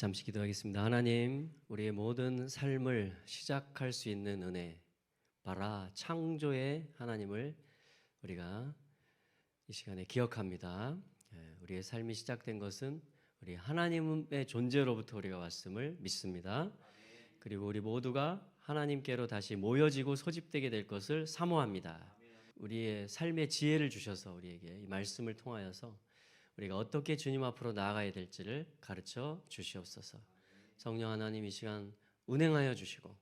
잠시 기도하겠습니다. 하나님, 우리의 모든 삶을 시작할 수 있는 은혜, 바라 창조의 하나님을 우리가 이 시간에 기억합니다. 우리의 삶이 시작된 것은 우리 하나님의 존재로부터 우리가 왔음을 믿습니다. 그리고 우리 모두가 하나님께로 다시 모여지고 소집되게 될 것을 사모합니다. 우리의 삶의 지혜를 주셔서 우리에게 이 말씀을 통하여서 우리가 어떻게 주님 앞으로 나아가야 될지를 가르쳐 주시옵소서. 성령 하나님, 이 시간 운행하여 주시고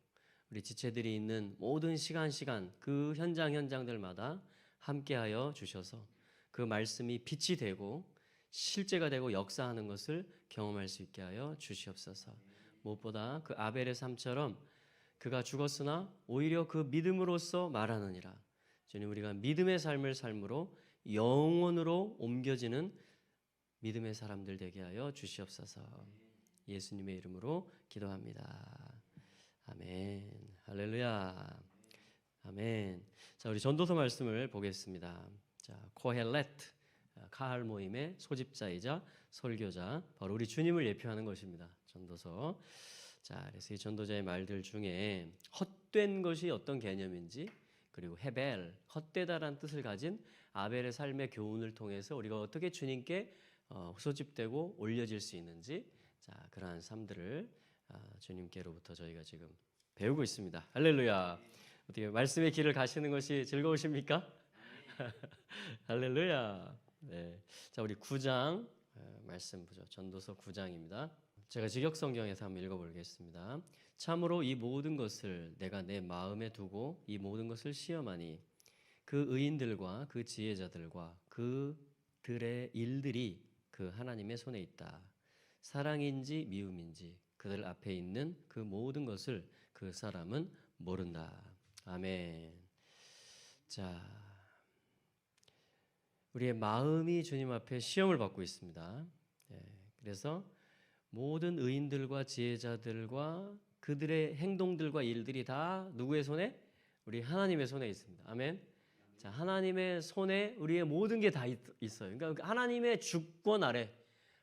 우리 지체들이 있는 모든 시간 그 현장들마다 함께하여 주셔서 그 말씀이 빛이 되고 실제가 되고 역사하는 것을 경험할 수 있게 하여 주시옵소서. 무엇보다 그 아벨의 삶처럼 그가 죽었으나 오히려 그 믿음으로써 말하느니라. 주님, 우리가 믿음의 삶을 삶으로 영원으로 옮겨지는 믿음의 사람들 되게 하여 주시옵소서. 예수님의 이름으로 기도합니다. 아멘. 할렐루야. 아멘. 자, 우리 전도서 말씀을 보겠습니다. 자, 코헬렛 카할 모임의 소집자이자 설교자, 바로 우리 주님을 예표하는 것입니다. 전도서. 자, 그래서 이 전도자의 말들 중에 헛된 것이 어떤 개념인지, 그리고 헤벨, 헛되다라는 뜻을 가진 아벨의 삶의 교훈을 통해서 우리가 어떻게 주님께 소집되고 올려질 수 있는지, 자, 그러한 삶들을 주님께로부터 저희가 지금 배우고 있습니다. 할렐루야. 어떻게 말씀의 길을 가시는 것이 즐거우십니까? 할렐루야. 네. 자, 우리 9장 말씀 보죠. 전도서 9장입니다. 제가 직역성경에서 한번 읽어보겠습니다. 참으로 이 모든 것을 내가 내 마음에 두고 이 모든 것을 시험하니 그 의인들과 그 지혜자들과 그들의 일들이 그 하나님의 손에 있다. 사랑인지 미움인지 그들 앞에 있는 그 모든 것을 그 사람은 모른다. 아멘. 자, 우리의 마음이 주님 앞에 시험을 받고 있습니다. 그래서 모든 의인들과 지혜자들과 그들의 행동들과 일들이 다 누구의 손에? 우리 하나님의 손에 있습니다. 아멘. 자, 하나님의 손에 우리의 모든 게 다 있어요. 그러니까 하나님의 주권 아래,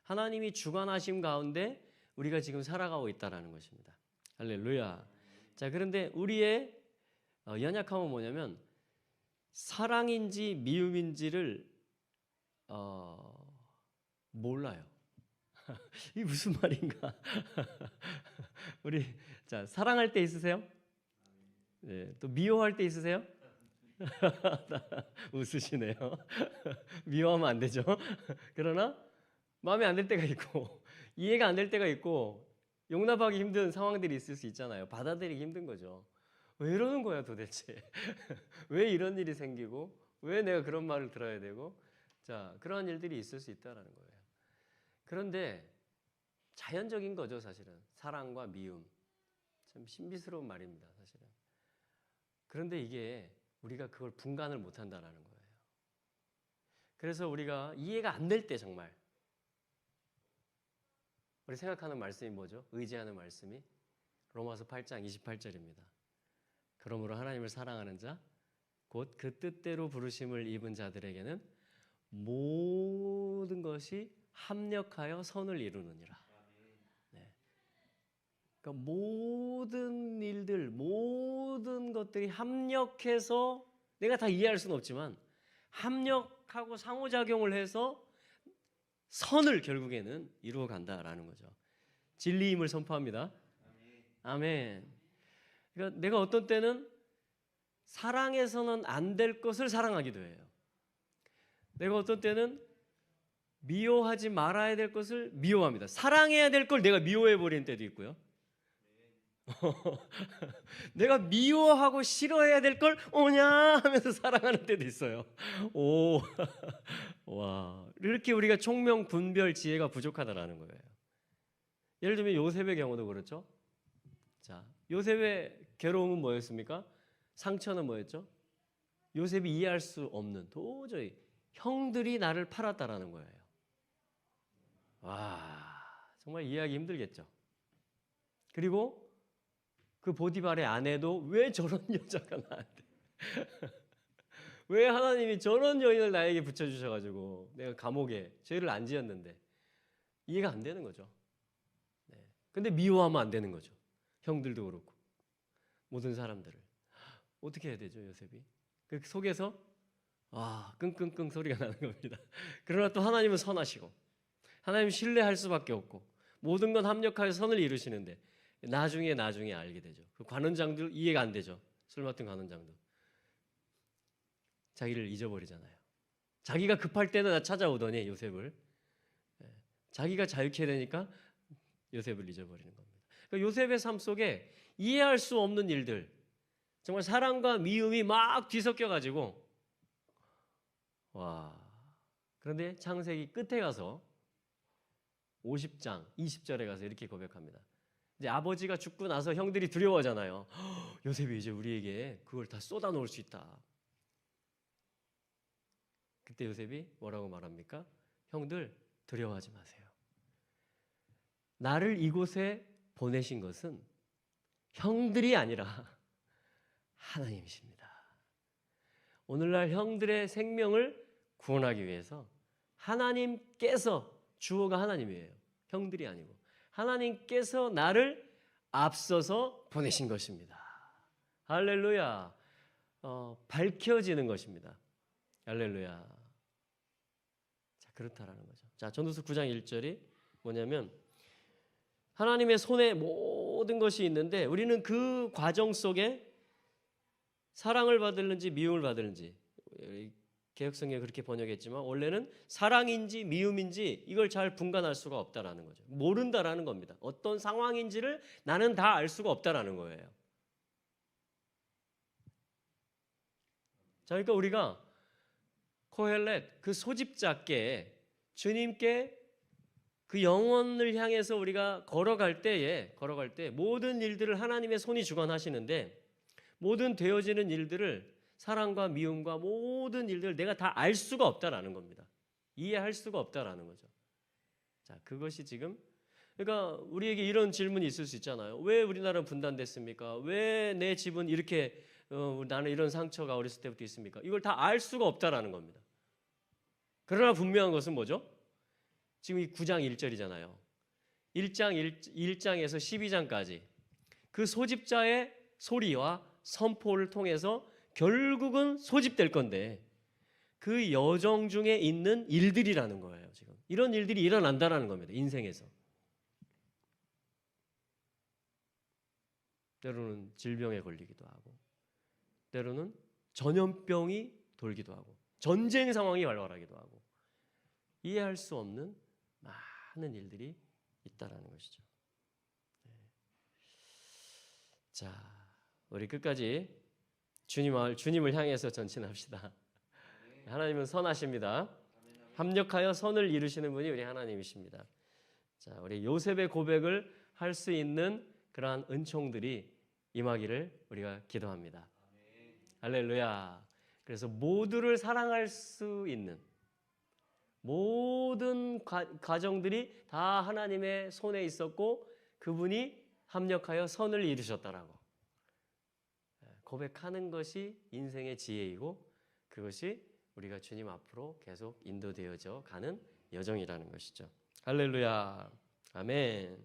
하나님이 주관하심 가운데 우리가 지금 살아가고 있다라는 것입니다. 할렐루야. 자, 그런데 우리의 연약함은 뭐냐면 사랑인지 미움인지를 몰라요. 이게 무슨 말인가? 우리 자, 사랑할 때 있으세요? 네, 또 미워할 때 있으세요? 웃으시네요. 미워하면 안 되죠. 그러나 마음에 안 들 때가 있고 이해가 안 될 때가 있고 용납하기 힘든 상황들이 있을 수 있잖아요. 받아들이기 힘든 거죠. 왜 이러는 거야 도대체? 왜 이런 일이 생기고 왜 내가 그런 말을 들어야 되고, 자, 그런 일들이 있을 수 있다라는 거예요. 그런데 자연적인 거죠, 사실은. 사랑과 미움. 참 신비스러운 말입니다, 사실은. 그런데 이게 우리가 그걸 분간을 못한다는 거예요. 그래서 우리가 이해가 안 될 때 정말 우리 생각하는 말씀이 뭐죠? 의지하는 말씀이 로마서 8장 28절입니다. 그러므로 하나님을 사랑하는 자, 곧 그 뜻대로 부르심을 입은 자들에게는 모든 것이 합력하여 선을 이루느니라. 네. 그러니까 모든 일들, 모든 것들이 합력해서 내가 다 이해할 수는 없지만 합력하고 상호작용을 해서 선을 결국에는 이루어 간다라는 거죠. 진리임을 선포합니다. 아멘. 그러니까 내가 어떤 때는 사랑해서는 안 될 것을 사랑하기도 해요. 내가 어떤 때는 미워하지 말아야 될 것을 미워합니다. 사랑해야 될 걸 내가 미워해 버리는 때도 있고요. 내가 미워하고 싫어해야 될 걸 오냐 하면서 사랑하는 때도 있어요. 오, 와, 이렇게 우리가 총명 분별 지혜가 부족하다라는 거예요. 예를 들면 요셉의 경우도 그렇죠. 자, 요셉의 괴로움은 뭐였습니까? 상처는 뭐였죠? 요셉이 이해할 수 없는, 도저히 형들이 나를 팔았다라는 거예요. 와, 정말 이해하기 힘들겠죠. 그리고 그 보디발의 아내도 왜 저런 여자가 나한테 왜 하나님이 저런 여인을 나에게 붙여주셔가지고 내가 감옥에 죄를 안 지었는데 이해가 안 되는 거죠. 네. 근데 미워하면 안 되는 거죠. 형들도 그렇고 모든 사람들을. 어떻게 해야 되죠, 요셉이? 그 속에서 끙끙끙 소리가 나는 겁니다. 그러나 또 하나님은 선하시고 하나님 신뢰할 수밖에 없고 모든 건 합력하여 선을 이루시는데 나중에 알게 되죠. 그 관원장들 이해가 안 되죠. 술 맡은 관원장도 자기를 잊어버리잖아요. 자기가 급할 때는 찾아오더니 요셉을, 자기가 자유케 되니까 요셉을 잊어버리는 겁니다. 그러니까 요셉의 삶 속에 이해할 수 없는 일들, 정말 사랑과 미움이 막 뒤섞여 가지고 그런데 창세기 끝에 가서 50장 20절에 가서 이렇게 고백합니다. 이제 아버지가 죽고 나서 형들이 두려워하잖아요. 요셉이 이제 우리에게 그걸 다 쏟아 놓을 수 있다. 그때 요셉이 뭐라고 말합니까? 형들 두려워하지 마세요. 나를 이곳에 보내신 것은 형들이 아니라 하나님이십니다. 오늘날 형들의 생명을 구원하기 위해서 하나님께서, 주어가 하나님이에요. 형들이 아니고 하나님께서 나를 앞서서 보내신 것입니다. 할렐루야. 밝혀지는 것입니다. 할렐루야. 자, 그렇다라는 거죠. 자, 전도서 9장 1절이 뭐냐면 하나님의 손에 모든 것이 있는데 우리는 그 과정 속에 사랑을 받을는지 미움을 받을는지, 개혁성경에 그렇게 번역했지만 원래는 사랑인지 미움인지 이걸 잘 분간할 수가 없다라는 거죠. 모른다라는 겁니다. 어떤 상황인지를 나는 다 알 수가 없다라는 거예요. 자, 그러니까 우리가 코헬렛 그 소집자께 주님께 그 영혼을 향해서 우리가 걸어갈 때 모든 일들을 하나님의 손이 주관하시는데 모든 되어지는 일들을 사랑과 미움과 모든 일들을 내가 다 알 수가 없다라는 겁니다. 이해할 수가 없다라는 거죠. 자, 그것이 지금, 그러니까 우리에게 이런 질문이 있을 수 있잖아요. 왜 우리나라는 분단됐습니까? 왜 내 집은 이렇게 나는 이런 상처가 어렸을 때부터 있습니까? 이걸 다 알 수가 없다라는 겁니다. 그러나 분명한 것은 뭐죠? 지금 이 9장 1절이잖아요. 1장에서 12장까지 그 소집자의 소리와 선포를 통해서 결국은 소집될 건데 그 여정 중에 있는 일들이라는 거예요. 지금 이런 일들이 일어난다라는 겁니다. 인생에서. 때로는 질병에 걸리기도 하고 때로는 전염병이 돌기도 하고 전쟁 상황이 발발하기도 하고 이해할 수 없는 많은 일들이 있다라는 것이죠. 자, 우리 끝까지 주님을 향해서 전진합시다. 하나님은 선하십니다. 합력하여 선을 이루시는 분이 우리 하나님이십니다. 자, 우리 요셉의 고백을 할 수 있는 그러한 은총들이 임하기를 우리가 기도합니다. 할렐루야. 그래서 모두를 사랑할 수 있는 모든 가정들이 다 하나님의 손에 있었고 그분이 합력하여 선을 이루셨다라고 고백하는 것이 인생의 지혜이고 그것이 우리가 주님 앞으로 계속 인도되어져 가는 여정이라는 것이죠. 할렐루야. 아멘.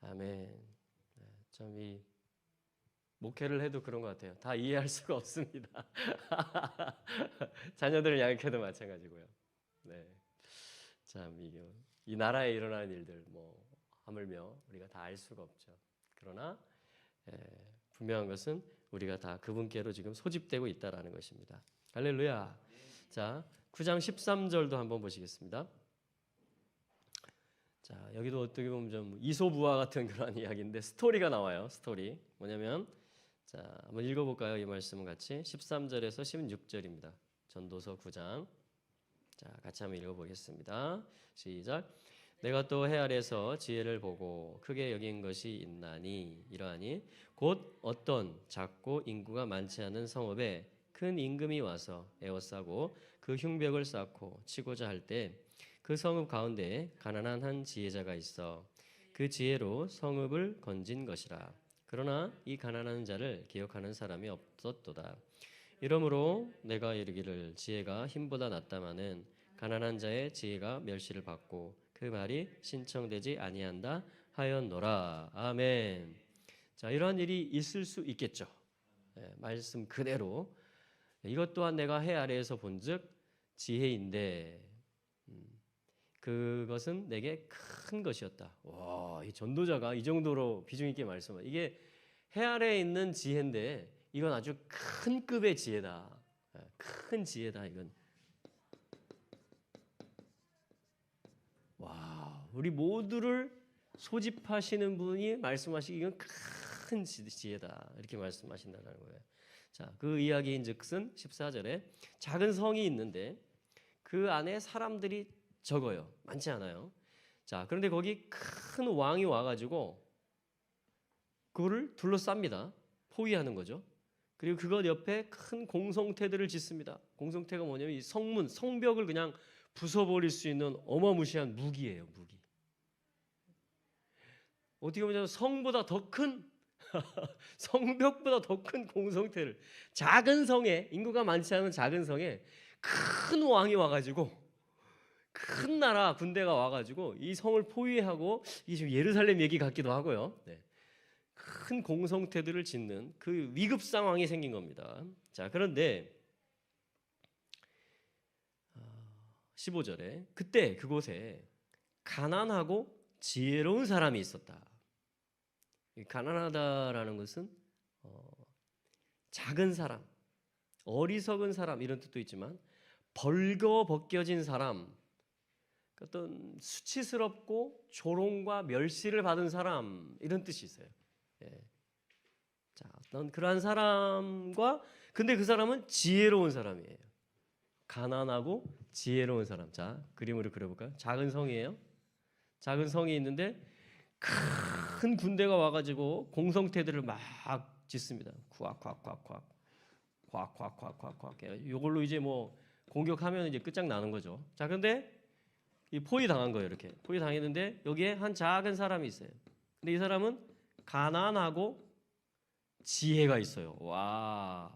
아멘. 참 이 목회를 해도 그런 것 같아요. 다 이해할 수가 없습니다. 자녀들을 양육해도 마찬가지고요. 네. 참 이 나라에 일어나는 일들 하물며 우리가 다 알 수가 없죠. 그러나 분명한 것은 우리가 다 그분께로 지금 소집되고 있다라는 것입니다. 할렐루야. 자, 9장 13절도 한번 보시겠습니다. 자, 여기도 어떻게 보면 좀 이소부화 같은 그런 이야기인데 스토리가 나와요. 스토리. 뭐냐면 자, 한번 읽어볼까요? 이 말씀은 같이 13절에서 16절입니다. 전도서 9장. 자, 같이 한번 읽어보겠습니다. 시작. 내가 또 해 아래서 지혜를 보고 크게 여긴 것이 있나니 이러하니 곧 어떤 작고 인구가 많지 않은 성읍에 큰 임금이 와서 에워싸고 그 흉벽을 쌓고 치고자 할 때 그 성읍 가운데 가난한 한 지혜자가 있어 그 지혜로 성읍을 건진 것이라. 그러나 이 가난한 자를 기억하는 사람이 없었도다. 이러므로 내가 이르기를 지혜가 힘보다 낫다마는 가난한 자의 지혜가 멸시를 받고 그 말이 신청되지 아니한다 하였노라. 아멘. 자, 이러한 일이 있을 수 있겠죠. 말씀 그대로 이것 또한 내가 해 아래에서 본즉 지혜인데 그것은 내게 큰 것이었다. 와, 이 전도자가 이 정도로 비중 있게 말씀을 이게 해 아래에 있는 지혜인데 이건 아주 큰 급의 지혜다. 큰 지혜다 이건. 와, 우리 모두를 소집하시는 분이 말씀하시기 이건 큰 지혜다 이렇게 말씀하신다는 거예요. 자, 그 이야기인즉슨 14절에 작은 성이 있는데 그 안에 사람들이 적어요. 많지 않아요. 자, 그런데 거기 큰 왕이 와가지고 그거를 둘러쌉니다. 포위하는 거죠. 그리고 그것 옆에 큰 공성태들을 짓습니다. 공성태가 뭐냐면 이 성문, 성벽을 그냥 부숴버릴 수 있는 어마무시한 무기예요. 무기. 어떻게 보면 성보다 더 큰 성벽보다 더 큰 공성태를 작은 성에 인구가 많지 않은 작은 성에 큰 왕이 와가지고 큰 나라 군대가 와가지고 이 성을 포위하고 이게 지금 예루살렘 얘기 같기도 하고요. 네. 큰 공성태들을 짓는 그 위급 상황이 생긴 겁니다. 자, 그런데 15절에 그때 그곳에 가난하고 지혜로운 사람이 있었다. 가난하다라는 것은 작은 사람, 어리석은 사람 이런 뜻도 있지만 벌거벗겨진 사람, 어떤 수치스럽고 조롱과 멸시를 받은 사람 이런 뜻이 있어요. 예. 자, 어떤 그러한 사람과 근데 그 사람은 지혜로운 사람이에요. 가난하고 지혜로운 사람. 자, 그림으로 그려볼까요? 작은 성이에요. 작은 성이 있는데 큰 군대가 와가지고 공성태들을 막 짓습니다. 콱콱콱콱, 콱콱콱콱콱. 이걸로 이제 뭐 공격하면 이제 끝장나는 거죠. 자, 그런데 이 포위 당한 거예요. 이렇게 포위 당했는데 여기에 한 작은 사람이 있어요. 근데 이 사람은 가난하고 지혜가 있어요. 와,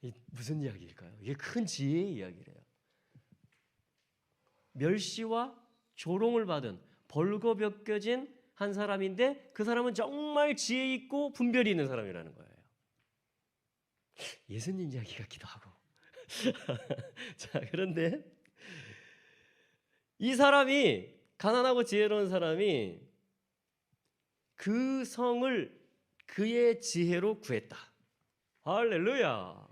이 무슨 이야기일까요? 이게 큰 지혜의 이야기래요. 멸시와 조롱을 받은 벌거벗겨진 한 사람인데 그 사람은 정말 지혜 있고 분별이 있는 사람이라는 거예요. 예수님 이야기 같기도 하고. 자, 그런데 이 사람이 가난하고 지혜로운 사람이 그 성을 그의 지혜로 구했다. 할렐루야.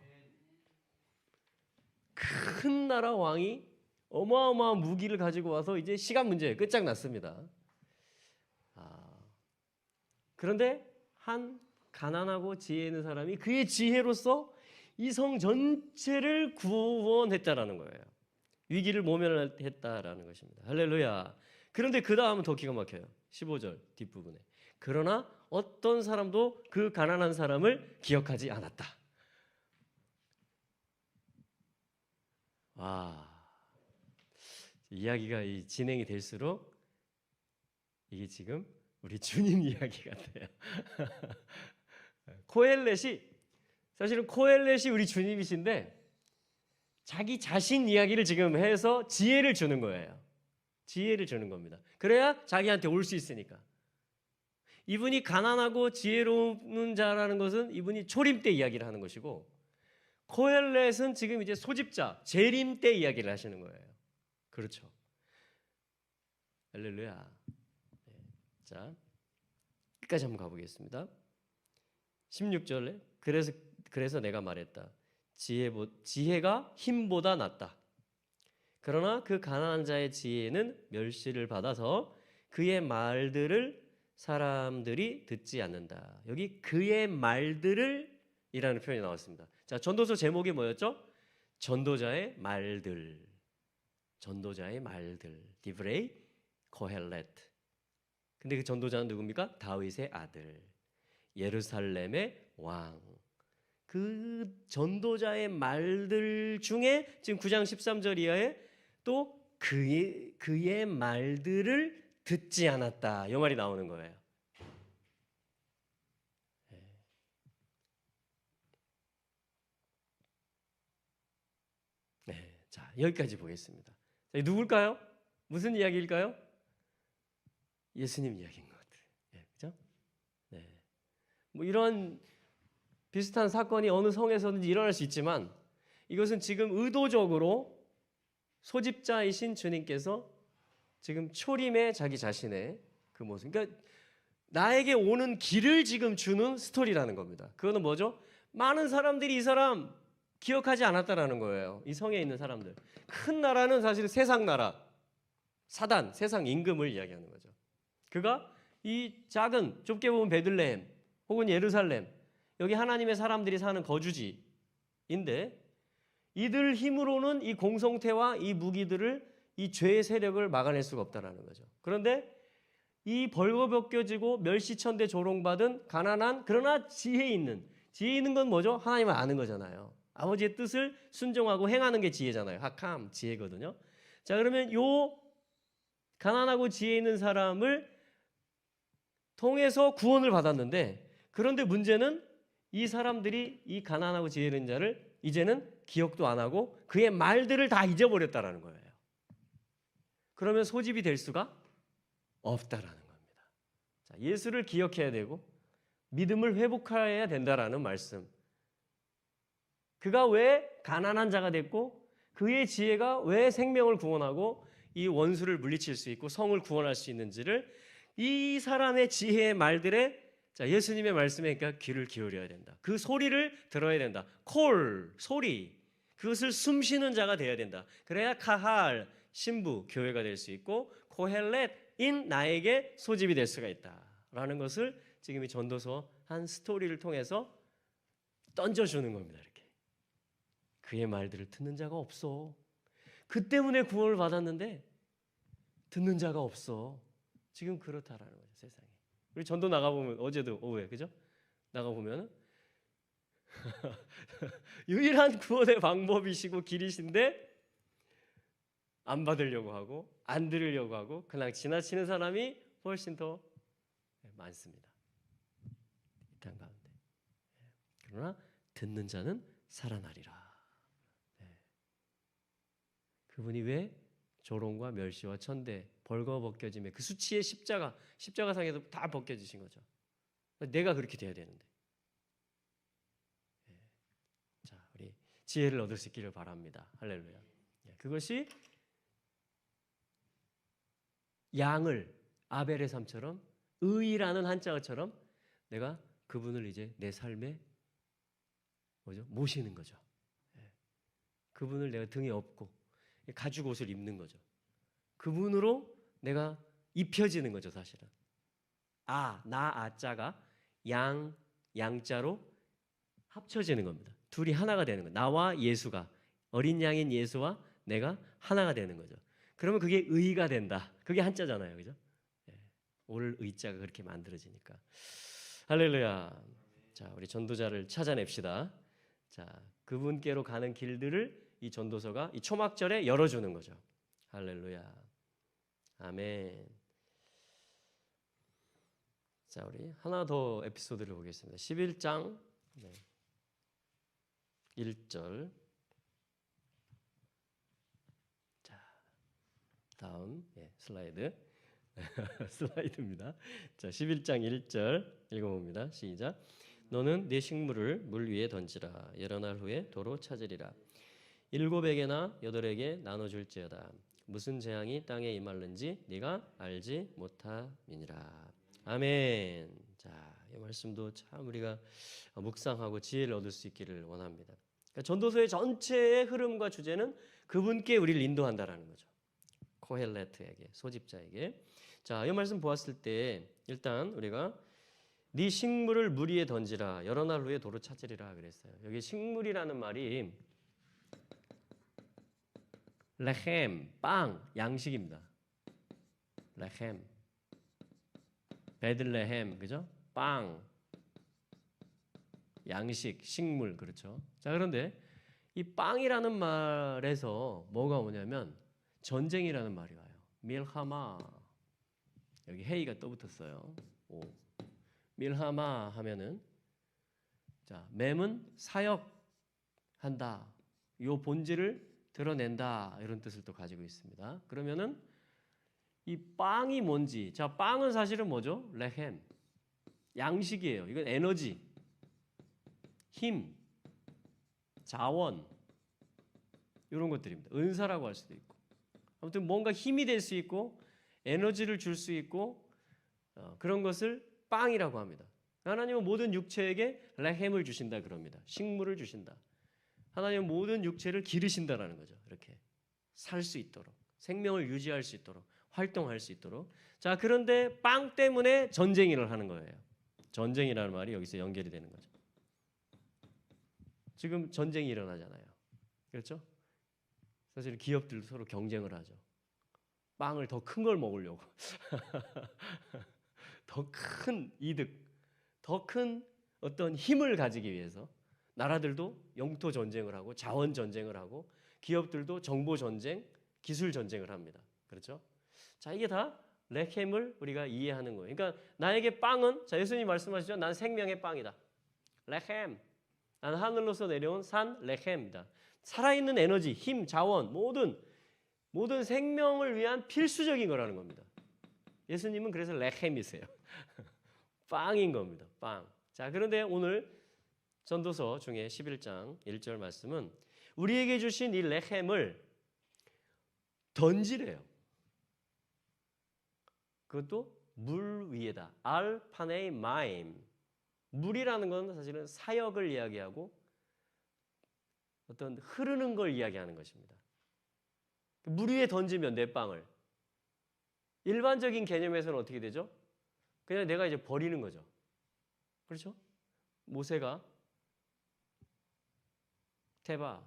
큰 나라 왕이 어마어마한 무기를 가지고 와서 이제 시간 문제 끝장났습니다. 그런데 한 가난하고 지혜 있는 사람이 그의 지혜로서 이 성 전체를 구원했다라는 거예요. 위기를 모면했다라는 것입니다. 할렐루야. 그런데 그 다음은 더 기가 막혀요. 15절 뒷부분에. 그러나 어떤 사람도 그 가난한 사람을 기억하지 않았다. 와, 이야기가 진행이 될수록 이게 지금 우리 주님 이야기 같아요. 사실은 코엘렛이 우리 주님이신데 자기 자신 이야기를 지금 해서 지혜를 주는 거예요. 지혜를 주는 겁니다. 그래야 자기한테 올 수 있으니까. 이분이 가난하고 지혜로운 자라는 것은 이분이 초림 때 이야기를 하는 것이고 코엘렛은 지금 이제 소집자, 재림 때 이야기를 하시는 거예요. 그렇죠. 할렐루야. 자, 끝까지 한번 가보겠습니다. 16절에 그래서 내가 말했다. 지혜가 힘보다 낫다. 그러나 그 가난한 자의 지혜는 멸시를 받아서 그의 말들을 사람들이 듣지 않는다. 여기 그의 말들을 이라는 표현이 나왔습니다. 자, 전도서 제목이 뭐였죠? 전도자의 말들. 전도자의 말들. 디브레이 코헬렛. 근데 그 전도자는 누굽니까? 다윗의 아들. 예루살렘의 왕. 그 전도자의 말들 중에 지금 9장 13절 이하에 또 그의 말들을 듣지 않았다. 이 말이 나오는 거예요. 네, 자, 여기까지 보겠습니다. 자, 누굴까요? 무슨 이야기일까요? 예수님 이야기인 것 같아요. 예, 그죠? 네. 뭐 이런 비슷한 사건이 어느 성에서든지 일어날 수 있지만 이것은 지금 의도적으로 소집자이신 주님께서 지금 초림의 자기 자신의 그 모습, 그러니까 나에게 오는 길을 지금 주는 스토리라는 겁니다. 그거는 뭐죠? 많은 사람들이 이 사람 기억하지 않았다라는 거예요. 이 성에 있는 사람들. 큰 나라는 사실 세상 나라, 사단, 세상 임금을 이야기하는 거죠. 그가 이 작은, 좁게 보면 베들레헴 혹은 예루살렘, 여기 하나님의 사람들이 사는 거주지인데 이들 힘으로는 이 공성태와 이 무기들을, 이 죄의 세력을 막아낼 수가 없다라는 거죠. 그런데 이 벌거벗겨지고 멸시천대 조롱받은 가난한 그러나 지혜 있는 건 뭐죠? 하나님을 아는 거잖아요. 아버지의 뜻을 순종하고 행하는 게 지혜잖아요. 하캄, 지혜거든요. 자, 그러면 요 가난하고 지혜 있는 사람을 통해서 구원을 받았는데, 그런데 문제는 이 사람들이 이 가난하고 지혜 있는 자를 이제는 기억도 안 하고 그의 말들을 다 잊어버렸다라는 거예요. 그러면 소집이 될 수가 없다라는 겁니다. 자, 예수를 기억해야 되고 믿음을 회복해야 된다라는 말씀. 그가 왜 가난한 자가 됐고 그의 지혜가 왜 생명을 구원하고 이 원수를 물리칠 수 있고 성을 구원할 수 있는지를 이 사람의 지혜의 말들에, 자, 예수님의 말씀에 그러니까 귀를 기울여야 된다. 그 소리를 들어야 된다. 콜, 소리. 그것을 숨쉬는 자가 되어야 된다. 그래야 카할, 신부, 교회가 될 수 있고 코헬렛인 나에게 소집이 될 수가 있다라는 것을 지금 이 전도서 한 스토리를 통해서 던져주는 겁니다. 이렇게. 그의 말들을 듣는 자가 없어. 그 때문에 구원을 받았는데 듣는 자가 없어. 지금 그렇다라는 거죠, 세상에. 우리 전도 나가보면, 어제도 오후에, 그죠? 나가보면 유일한 구원의 방법이시고 길이신데 안 받으려고 하고 안 들으려고 하고 그냥 지나치는 사람이 훨씬 더 많습니다, 이 땅 가운데. 그러나 듣는 자는 살아나리라. 그분이 왜 조롱과 멸시와 천대, 벌거벗겨짐의 그 수치의 십자가상에서 다 벗겨지신 거죠. 내가 그렇게 돼야 되는데. 자, 우리 지혜를 얻을 수 있기를 바랍니다. 할렐루야. 그것이 양을 아벨의 삶처럼, 의라는 한자어처럼 내가 그분을 이제 내 삶에 뭐죠? 모시는 거죠. 그분을 내가 등에 업고 가죽 옷을 입는 거죠. 그분으로 내가 입혀지는 거죠, 사실은. 아자가 양자로 합쳐지는 겁니다. 둘이 하나가 되는 거예요. 나와 예수가, 어린 양인 예수와 내가 하나가 되는 거죠. 그러면 그게 의가 된다. 그게 한자잖아요, 그죠? 올 의자가 그렇게 만들어지니까. 할렐루야. 자, 우리 전도자를 찾아냅시다. 자, 그분께로 가는 길들을 이 전도서가 이 초막절에 열어주는 거죠. 할렐루야. 아멘. 자, 우리 하나 더 에피소드를 보겠습니다. 11장 1절. 자, 다음 슬라이드. 슬라이드입니다. 자, 11장 1절 읽어봅니다. 시작. 너는 네 식물을 물 위에 던지라. 여러 날 후에 도로 찾으리라. 7에게나 8에게 나눠줄지어다. 무슨 재앙이 땅에 임할는지 네가 알지 못함이니라. 아멘. 자, 이 말씀도 참 우리가 묵상하고 지혜를 얻을 수 있기를 원합니다. 그러니까 전도서의 전체의 흐름과 주제는 그분께 우리를 인도한다라는 거죠. 코헬레트에게, 소집자에게. 자, 이 말씀 보았을 때 일단 우리가 네 식물을 물 위에 던지라. 여러 날 후에 도로 찾으리라 그랬어요. 여기 식물이라는 말이 레헴, 빵, 양식입니다. 레헴, 베들레헴, 그죠? 빵, 양식, 식물, 그렇죠? 자, 그런데 이 빵이라는 말에서 뭐가 오냐면 전쟁이라는 말이 와요. 밀하마. 여기 헤이가 또 붙었어요. 오. 밀하마 하면은, 자, 맴은 사역한다. 요 본질을 드러낸다, 이런 뜻을 또 가지고 있습니다. 그러면은 이 빵이 뭔지. 자, 빵은 사실은 뭐죠? 레헴. 양식이에요. 이건 에너지, 힘, 자원 이런 것들입니다. 은사라고 할 수도 있고. 아무튼 뭔가 힘이 될 수 있고 에너지를 줄 수 있고 그런 것을 빵이라고 합니다. 하나님은 모든 육체에게 레헴을 주신다 그럽니다. 식물을 주신다. 하나님은 모든 육체를 기르신다라는 거죠. 이렇게 살 수 있도록, 생명을 유지할 수 있도록, 활동할 수 있도록. 자, 그런데 빵 때문에 전쟁이 일어나는 거예요. 전쟁이라는 말이 여기서 연결이 되는 거죠. 지금 전쟁이 일어나잖아요. 그렇죠? 사실 기업들도 서로 경쟁을 하죠. 빵을 더 큰 걸 먹으려고. 더 큰 이득, 더 큰 어떤 힘을 가지기 위해서 나라들도 영토 전쟁을 하고 자원 전쟁을 하고 기업들도 정보 전쟁, 기술 전쟁을 합니다. 그렇죠? 자, 이게 다 레헴을 우리가 이해하는 거예요. 그러니까 나에게 빵은, 자, 예수님 말씀하시죠. 난 생명의 빵이다. 레헴. 난 하늘로서 내려온 산 레헴이다. 살아있는 에너지, 힘, 자원, 모든 생명을 위한 필수적인 거라는 겁니다. 예수님은 그래서 레헴이세요. 빵인 겁니다. 빵. 자, 그런데 오늘 전도서 중에 11장 1절 말씀은 우리에게 주신 이 레헴을 던지래요. 그것도 물 위에다. 알파네이 마임. 물이라는 건 사실은 사역을 이야기하고 어떤 흐르는 걸 이야기하는 것입니다. 물 위에 던지면 내 빵을 일반적인 개념에서는 어떻게 되죠? 그냥 내가 이제 버리는 거죠. 그렇죠? 모세가 테바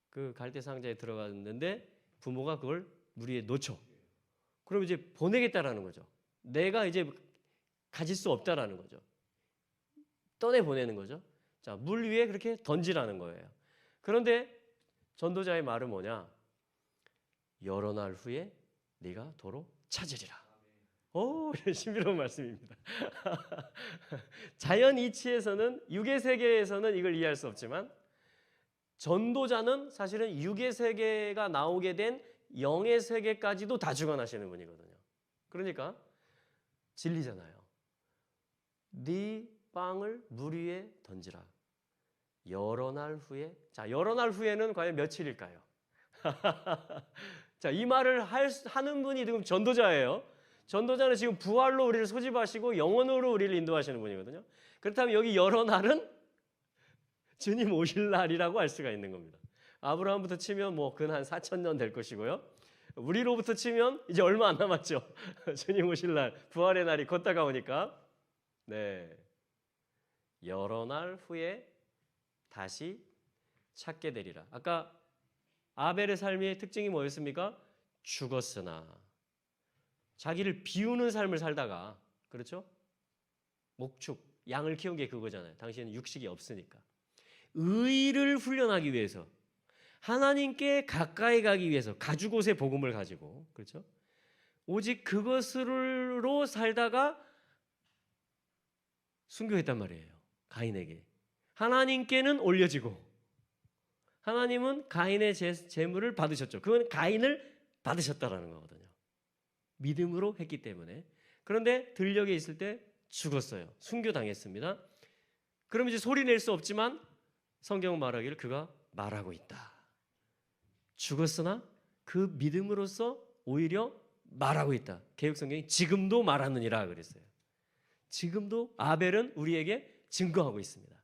그 갈대 상자에 들어갔는데 부모가 그걸 물 위에 놓쳐. 그럼 이제 보내겠다라는 거죠. 내가 이제 가질 수 없다라는 거죠. 떠내 보내는 거죠. 자, 물 위에 그렇게 던지라는 거예요. 그런데 전도자의 말은 뭐냐? 여러 날 후에 네가 도로 찾으리라. 오, 신비로운 말씀입니다. 자연 이치에서는, 육의 세계에서는 이걸 이해할 수 없지만 전도자는 사실은 육의 세계가 나오게 된 영의 세계까지도 다 주관하시는 분이거든요. 그러니까 진리잖아요. 네 빵을 물 위에 던지라. 여러 날 후에. 자, 여러 날 후에는 과연 며칠일까요? 자, 이 말을 하는 분이 지금 전도자예요. 전도자는 지금 부활로 우리를 소집하시고 영원으로 우리를 인도하시는 분이거든요. 그렇다면 여기 여러 날은 주님 오실 날이라고 할 수가 있는 겁니다. 아브라함부터 치면 뭐 근 한 4,000년 될 것이고요. 우리로부터 치면 이제 얼마 안 남았죠. 주님 오실 날, 부활의 날이 곧 다가오니까. 네, 여러 날 후에 다시 찾게 되리라. 아까 아벨의 삶의 특징이 뭐였습니까? 죽었으나. 자기를 비우는 삶을 살다가, 그렇죠? 목축, 양을 키운 게 그거잖아요. 당신은 육식이 없으니까. 의를 훈련하기 위해서, 하나님께 가까이 가기 위해서 가죽옷의 복음을 가지고, 그렇죠? 오직 그것으로 살다가 순교했단 말이에요. 가인에게. 하나님께는 올려지고 하나님은 가인의 제물을 받으셨죠. 그건 가인을 받으셨다라는 거거든요. 믿음으로 했기 때문에. 그런데 들녘에 있을 때 죽었어요. 순교당했습니다. 그럼 이제 소리 낼 수 없지만 성경은 말하기를 그가 말하고 있다. 죽었으나 그 믿음으로써 오히려 말하고 있다. 개역성경이 지금도 말하느니라 그랬어요. 지금도 아벨은 우리에게 증거하고 있습니다.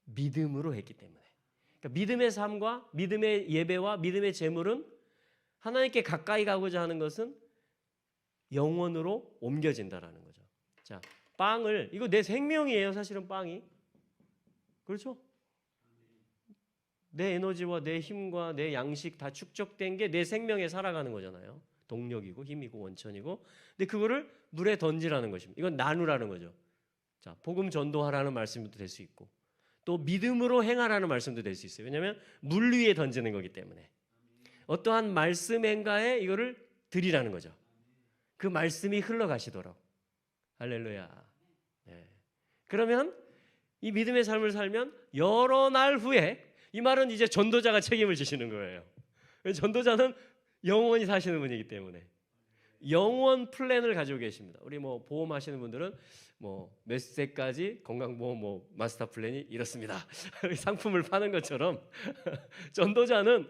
믿음으로 했기 때문에. 그러니까 믿음의 삶과 믿음의 예배와 믿음의 제물은 하나님께 가까이 가고자 하는 것은 영원으로 옮겨진다라는 거죠. 자, 빵을, 이거 내 생명이에요. 사실은 빵이. 그렇죠? 내 에너지와 내 힘과 내 양식 다 축적된 게 내 생명에 살아가는 거잖아요. 동력이고 힘이고 원천이고. 근데 그거를 물에 던지라는 것입니다. 이건 나누라는 거죠. 자, 복음 전도하라는 말씀도 될 수 있고 또 믿음으로 행하라는 말씀도 될 수 있어요. 왜냐하면 물 위에 던지는 거기 때문에. 어떠한 말씀 행가에 이거를 드리라는 거죠. 그 말씀이 흘러가시도록. 할렐루야. 네. 그러면 이 믿음의 삶을 살면 여러 날 후에, 이 말은 이제 전도자가 책임을 지시는 거예요. 전도자는 영원히 사시는 분이기 때문에 영원 플랜을 가지고 계십니다. 우리 뭐 보험하시는 분들은 뭐 몇 세까지 건강보험 뭐 마스터 플랜이 이렇습니다. 상품을 파는 것처럼 전도자는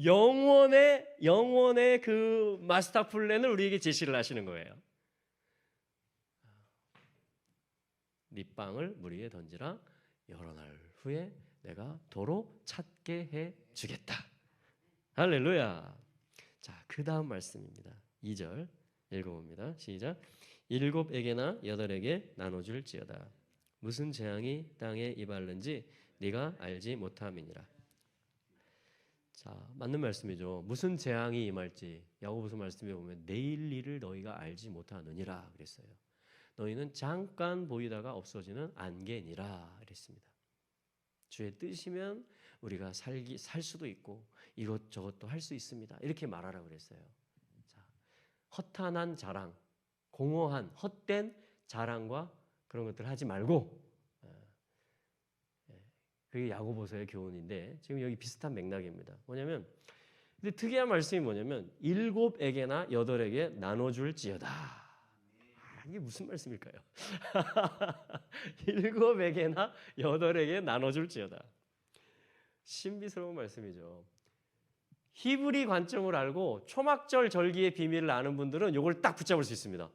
영원의 그 마스터 플랜을 우리에게 제시를 하시는 거예요. 네 빵을 물 위에 던지라. 여러 날 후에 내가 도로 찾게 해 주겠다. 할렐루야. 자, 그 다음 말씀입니다. 2절 읽어봅니다. 시작. 일곱에게나 여덟에게 나눠줄지어다. 무슨 재앙이 땅에 이발는지 네가 알지 못함이니라. 자, 맞는 말씀이죠. 무슨 재앙이 임할지 야고보서 말씀에 보면 내일 일을 너희가 알지 못하느니라 그랬어요. 너희는 잠깐 보이다가 없어지는 안개니라 그랬습니다. 주의 뜻이면 우리가 살 수도 있고 이것저것도 할 수 있습니다. 이렇게 말하라고 그랬어요. 자, 허탄한 자랑, 공허한 헛된 자랑과 그런 것들 하지 말고, 그게 야고보서의 교훈인데 지금 여기 비슷한 맥락입니다. 뭐냐면 근데 특이한 말씀이 뭐냐면 일곱에게나 여덟에게 나눠줄지어다. 이게 무슨 말씀일까요? 일곱에게나 여덟에게 나눠줄지어다. 신비스러운 말씀이죠. 히브리 관점을 알고 초막절 절기의 비밀을 아는 분들은 이걸 딱 붙잡을 수 있습니다.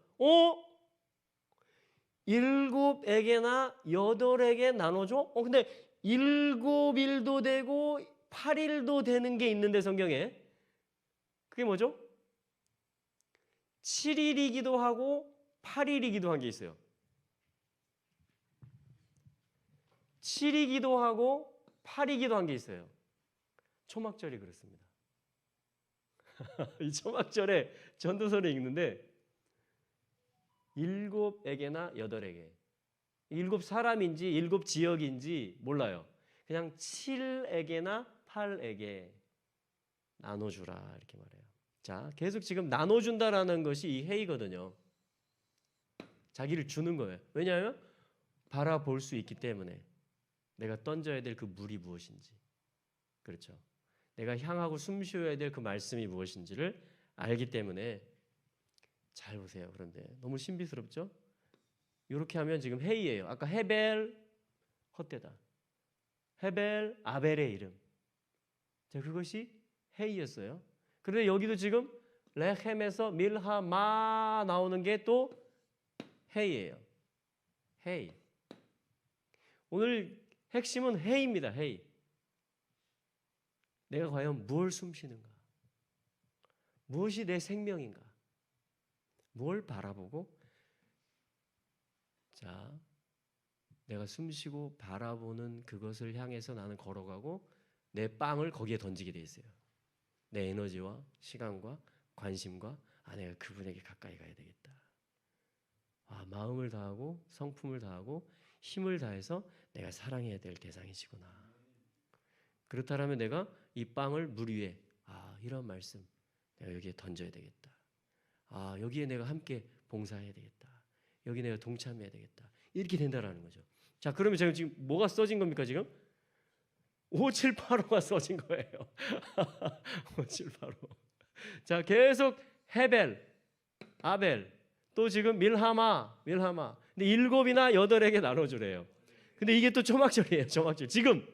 일곱에게나 여덟에게 나눠줘? 근데 일곱일도 되고 8일도 되는 게 있는데 성경에 그게 뭐죠? 7일이기도 하고 8일이기도 한 게 있어요. 7이기도 하고 8이기도 한 게 있어요. 초막절이 그렇습니다. 이 초막절에 전도서를 읽는데 일곱에게나 여덟에게, 일곱 사람인지 일곱 지역인지 몰라요. 그냥 7에게나 8에게 나눠주라 이렇게 말해요. 자, 계속 지금 나눠준다라는 것이 이 회의거든요. 자기를 주는 거예요. 왜냐하면 바라볼 수 있기 때문에 내가 던져야 될 그 물이 무엇인지, 그렇죠. 내가 향하고 숨쉬어야 될 그 말씀이 무엇인지를 알기 때문에 잘 보세요. 그런데 너무 신비스럽죠? 이렇게 하면 지금 헤이예요. 아까 헤벨 헛되다. 헤벨 아벨의 이름. 자, 그것이 헤이였어요. 그런데 여기도 지금 레헴에서 밀하마 나오는 게 또 헤이예요. 헤이. 오늘 핵심은 헤이입니다. 헤이. 내가 과연 무엇을 숨쉬는가? 무엇이 내 생명인가? 뭘 바라보고? 자, 내가 숨쉬고 바라보는 그것을 향해서 나는 걸어가고 내 빵을 거기에 던지게 돼 있어요. 내 에너지와 시간과 관심과 내가 그분에게 가까이 가야 되겠다. 마음을 다하고 성품을 다하고 힘을 다해서 내가 사랑해야 될 대상이시구나. 그렇다면 내가 이 빵을 물 위에 이런 말씀 내가 여기에 던져야 되겠다. 여기에 내가 함께 봉사해야 되겠다. 여기 내가 동참해야 되겠다. 이렇게 된다라는 거죠. 자, 그러면 제가 지금 뭐가 써진 겁니까 지금? 5785가 써진 거예요. 5785. 자, 계속 헤벨, 아벨, 또 지금 밀하마. 근데 일곱이나 여덟에게 나눠주래요. 근데 이게 또 초막절이에요. 초막절. 지금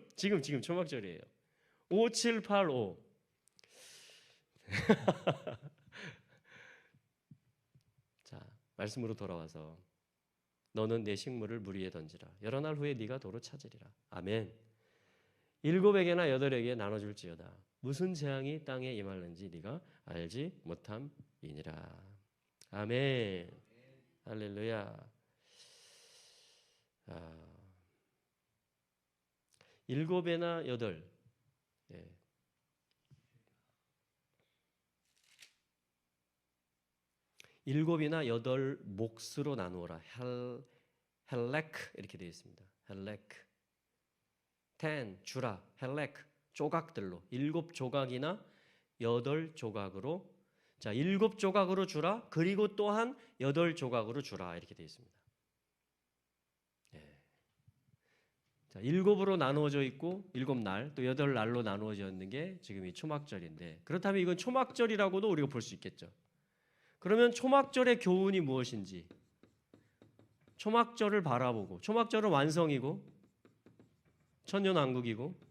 초막절이에요. 5785. 자, 말씀으로 돌아와서 너는 내 식물을 물 위에 던지라. 여러 날 후에 네가 도로 찾으리라. 아멘. 일곱에게나 여덟에게 나눠줄지어다. 무슨 재앙이 땅에 임하는지 네가 알지 못함이니라. 아멘. 할렐루야. 일곱에나 여덟. 일곱이나 여덟 몫으로 나누어라. 헬렉 이렇게 되어 있습니다. 헬렉. 텐 주라. 헬렉 조각들로 일곱 조각이나 여덟 조각으로. 자, 일곱 조각으로 주라. 그리고 또한 여덟 조각으로 주라. 이렇게 되어 있습니다. 자, 일곱으로 나누어져 있고 일곱 날, 또 여덟 날로 나누어져 있는 게 지금 이 초막절인데, 그렇다면 이건 초막절이라고도 우리가 볼 수 있겠죠. 그러면 초막절의 교훈이 무엇인지, 초막절을 바라보고, 초막절은 완성이고 천년왕국이고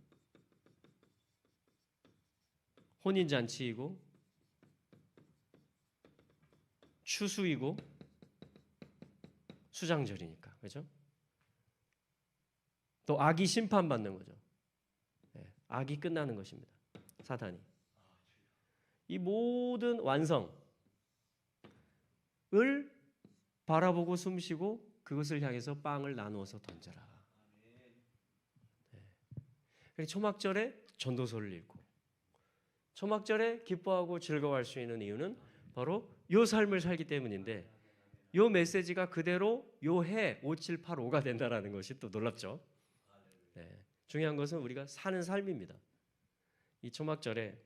혼인잔치이고 추수이고 수장절이니까, 그렇죠? 또 악이 심판받는 거죠. 악이 끝나는 것입니다. 사탄이. 이 모든 완성을 바라보고 숨쉬고 그것을 향해서 빵을 나누어서 던져라. 그래서 초막절에 전도서를 읽고 초막절에 기뻐하고 즐거워할 수 있는 이유는 바로 요 삶을 살기 때문인데, 요 메시지가 그대로 요 해 5785가 된다라는 것이 또 놀랍죠. 네. 중요한 것은 우리가 사는 삶입니다. 이 초막절에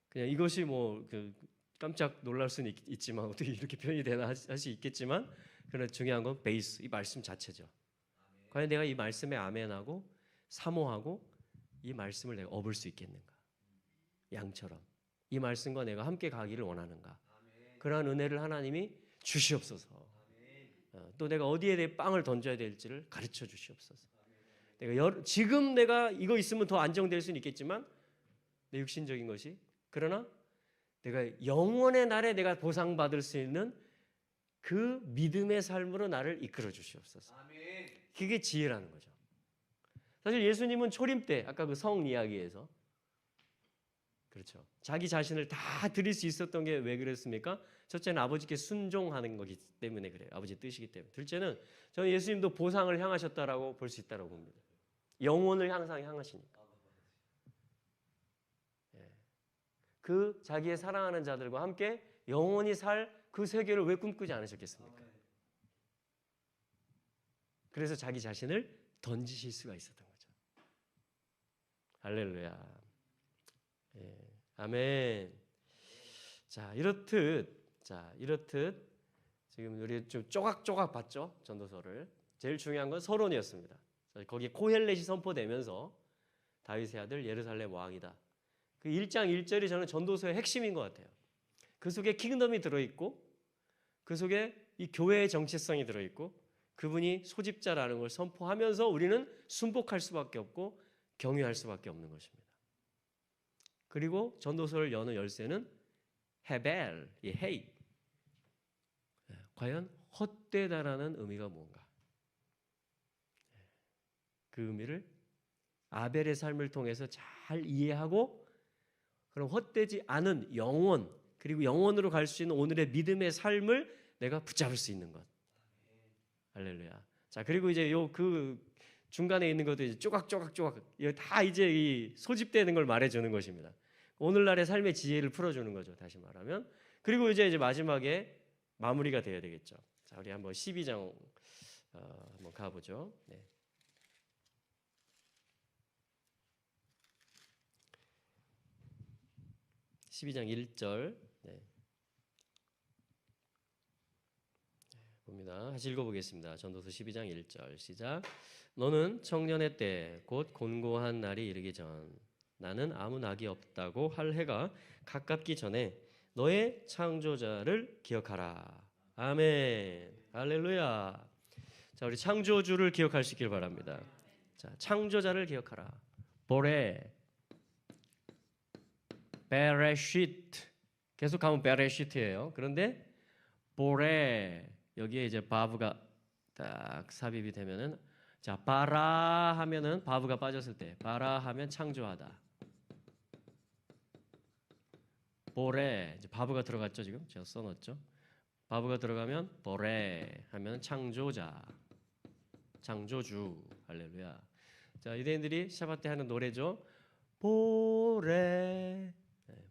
그냥 이것이 그 깜짝 놀랄 수는 있지만, 어떻게 이렇게 표현이 되나 할 수 있겠지만, 그러나 중요한 건 베이스, 이 말씀 자체죠. 과연 내가 이 말씀에 아멘하고 사모하고 이 말씀을 내가 업을 수 있겠는가? 양처럼 이 말씀과 내가 함께 가기를 원하는가? 그러한 은혜를 하나님이 주시옵소서. 또 내가 어디에 대해 빵을 던져야 될지를 가르쳐 주시옵소서. 지금 내가 이거 있으면 더 안정될 수는 있겠지만, 내 육신적인 것이, 그러나 내가 영원의 날에 내가 보상받을 수 있는 그 믿음의 삶으로 나를 이끌어 주시옵소서. 그게 지혜라는 거죠. 사실 예수님은 초림 때, 아까 그 성 이야기에서, 그렇죠, 자기 자신을 다 드릴 수 있었던 게 왜 그랬습니까? 첫째는 아버지께 순종하는 거기 때문에 그래요. 아버지 뜻이기 때문에. 둘째는 저는 예수님도 보상을 향하셨다라고 볼 수 있다고 봅니다. 영혼을 항상 향하시니까. 그 자기의 사랑하는 자들과 함께 영원히 살 그 세계를 왜 꿈꾸지 않으셨겠습니까? 그래서 자기 자신을 던지실 수가 있었던 거죠. 할렐루야. 아멘. 자, 이렇듯 지금 우리 좀 쪼각쪼각 봤죠? 전도서를. 제일 중요한 건 서론이었습니다. 거기에 코헬렛이 선포되면서 다윗의 아들 예루살렘 왕이다. 그 1장 1절이 저는 전도서의 핵심인 것 같아요. 그 속에 킹덤이 들어있고, 그 속에 이 교회의 정체성이 들어있고, 그분이 소집자라는 걸 선포하면서 우리는 순복할 수밖에 없고 경외할 수밖에 없는 것입니다. 그리고 전도서를 여는 열쇠는 헤벨, 이 헤이. 과연 헛되다라는 의미가 뭔가? 그 의미를 아벨의 삶을 통해서 잘 이해하고, 그럼 헛되지 않은 영혼, 그리고 영혼으로 갈 수 있는 오늘의 믿음의 삶을 내가 붙잡을 수 있는 것. 할렐루야. 자, 그리고 이제 그 중간에 있는 것도 이제 쪼각쪼각 다 이제 이 소집되는 걸 말해주는 것입니다. 오늘날의 삶의 지혜를 풀어주는 거죠. 다시 말하면. 그리고 이제 마지막에 마무리가 돼야 되겠죠. 자, 우리 한번 12장 한번 가보죠. 네. 12장 1절. 네. 봅니다. 다시 읽어보겠습니다. 전도서 12장 1절 시작. 너는 청년의 때 곧 곤고한 날이 이르기 전, 나는 아무 낙이 없다고 할 해가 가깝기 전에 너의 창조자를 기억하라. 아멘. 할렐루야. 자, 우리 창조주를 기억할 수 있길 바랍니다. 자, 창조자를 기억하라. 보레, 베레시트. 계속 가면 베레시트예요. 그런데 보레, 여기에 이제 바브가 딱 삽입이 되면은, 자, 바라 하면은 바브가 빠졌을 때, 바라 하면 창조하다. 보레, 이제 바브가 들어갔죠. 지금 제가 써놨죠. 바브가 들어가면 보레 하면 창조자, 창조주. 할렐루야. 자, 유대인들이 샤bat 때 하는 노래죠. 보레,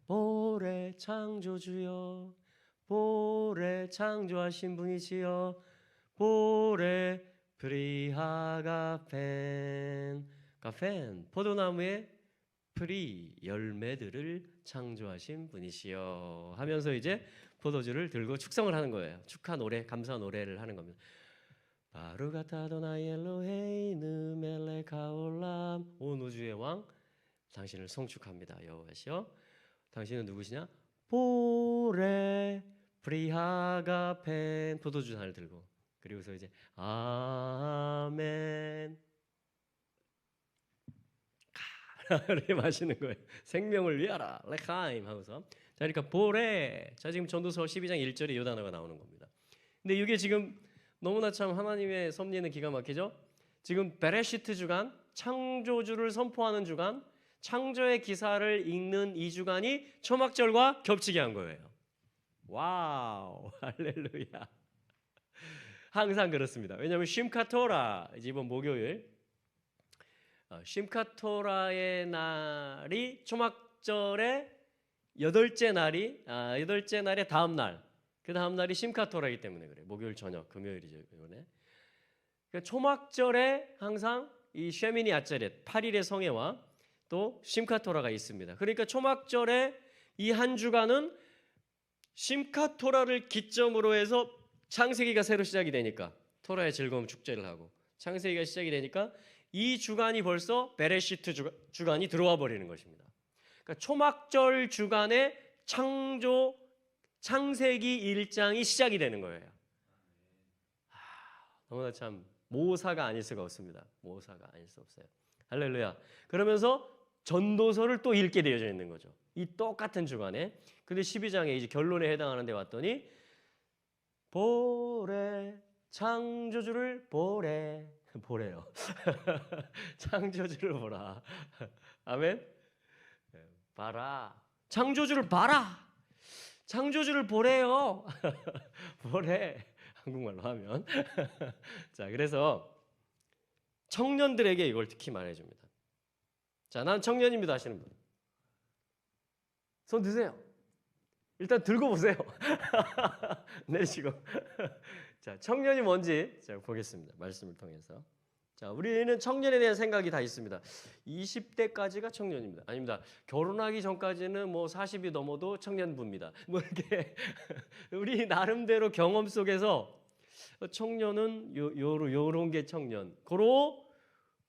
보레 창조주여, 보레 창조하신 분이시여, 보레 프리하가펜. 가펜, 포도나무의 프리, 열매들을 창조하신 분이시여 하면서 이제 포도주를 들고 축성을 하는 거예요. 축하 노래, 감사 노래를 하는 겁니다. 바루가타도나 엘로헤이누 멜레카올람. 온 우주의 왕, 당신을 송축합니다. 여호와시여, 당신은 누구시냐? 보레 프리하가펜 포도주잔을 들고 그리고서 이제 아멘 이렇게 마시는 거예요. 생명을 위하라 레카임 하고서 자 그러니까 보레 자 지금 전도서 12장 1절에 이 단어가 나오는 겁니다. 근데 이게 지금 너무나 참 하나님의 섭리는 기가 막히죠. 지금 베레시트 주간 창조주를 선포하는 주간 창조의 기사를 읽는 이 주간이 초막절과 겹치게 한 거예요. 와우 할렐루야. 항상 그렇습니다. 왜냐하면 심카토라 이번 목요일 심카토라의 날이 초막절의 여덟째 날의 다음 날, 그 다음 날이 심카토라이기 때문에 그래. 목요일 저녁, 금요일이죠 이번에. 그러니까 초막절에 항상 이 쉐미니 아짜렛 8일의 성회와 또 심카토라가 있습니다. 그러니까 초막절에 이 한 주간은 심카토라를 기점으로 해서 창세기가 새로 시작이 되니까 토라의 즐거움 축제를 하고 창세기가 시작이 되니까 이 주간이 벌써 베레시트 주간이 들어와 버리는 것입니다. 그러니까 초막절 주간에 창세기 1장이 시작이 되는 거예요. 너무나 참 모사가 아닐 수가 없습니다. 모사가 아닐 수 없어요. 할렐루야. 그러면서 전도서를 또 읽게 되어져 있는 거죠. 이 똑같은 주간에. 근데 12장에 이제 결론에 해당하는 데 왔더니 보래 창조주를 보래요. 창조주를 보라. 아멘. 봐라. 창조주를 봐라. 창조주를 보래요. 보래. 한국말로 하면. 자, 그래서 청년들에게 이걸 특히 말해줍니다. 자, 난 청년입니다 하시는 분. 손 드세요. 일단 들고 보세요. 내리시고. 자, 청년이 뭔지 제가 보겠습니다. 말씀을 통해서. 자, 우리는 청년에 대한 생각이 다 있습니다. 20대까지가 청년입니다. 아닙니다. 결혼하기 전까지는 뭐 40이 넘어도 청년부입니다. 뭐 이렇게 우리 나름대로 경험 속에서 청년은 요런 게 청년.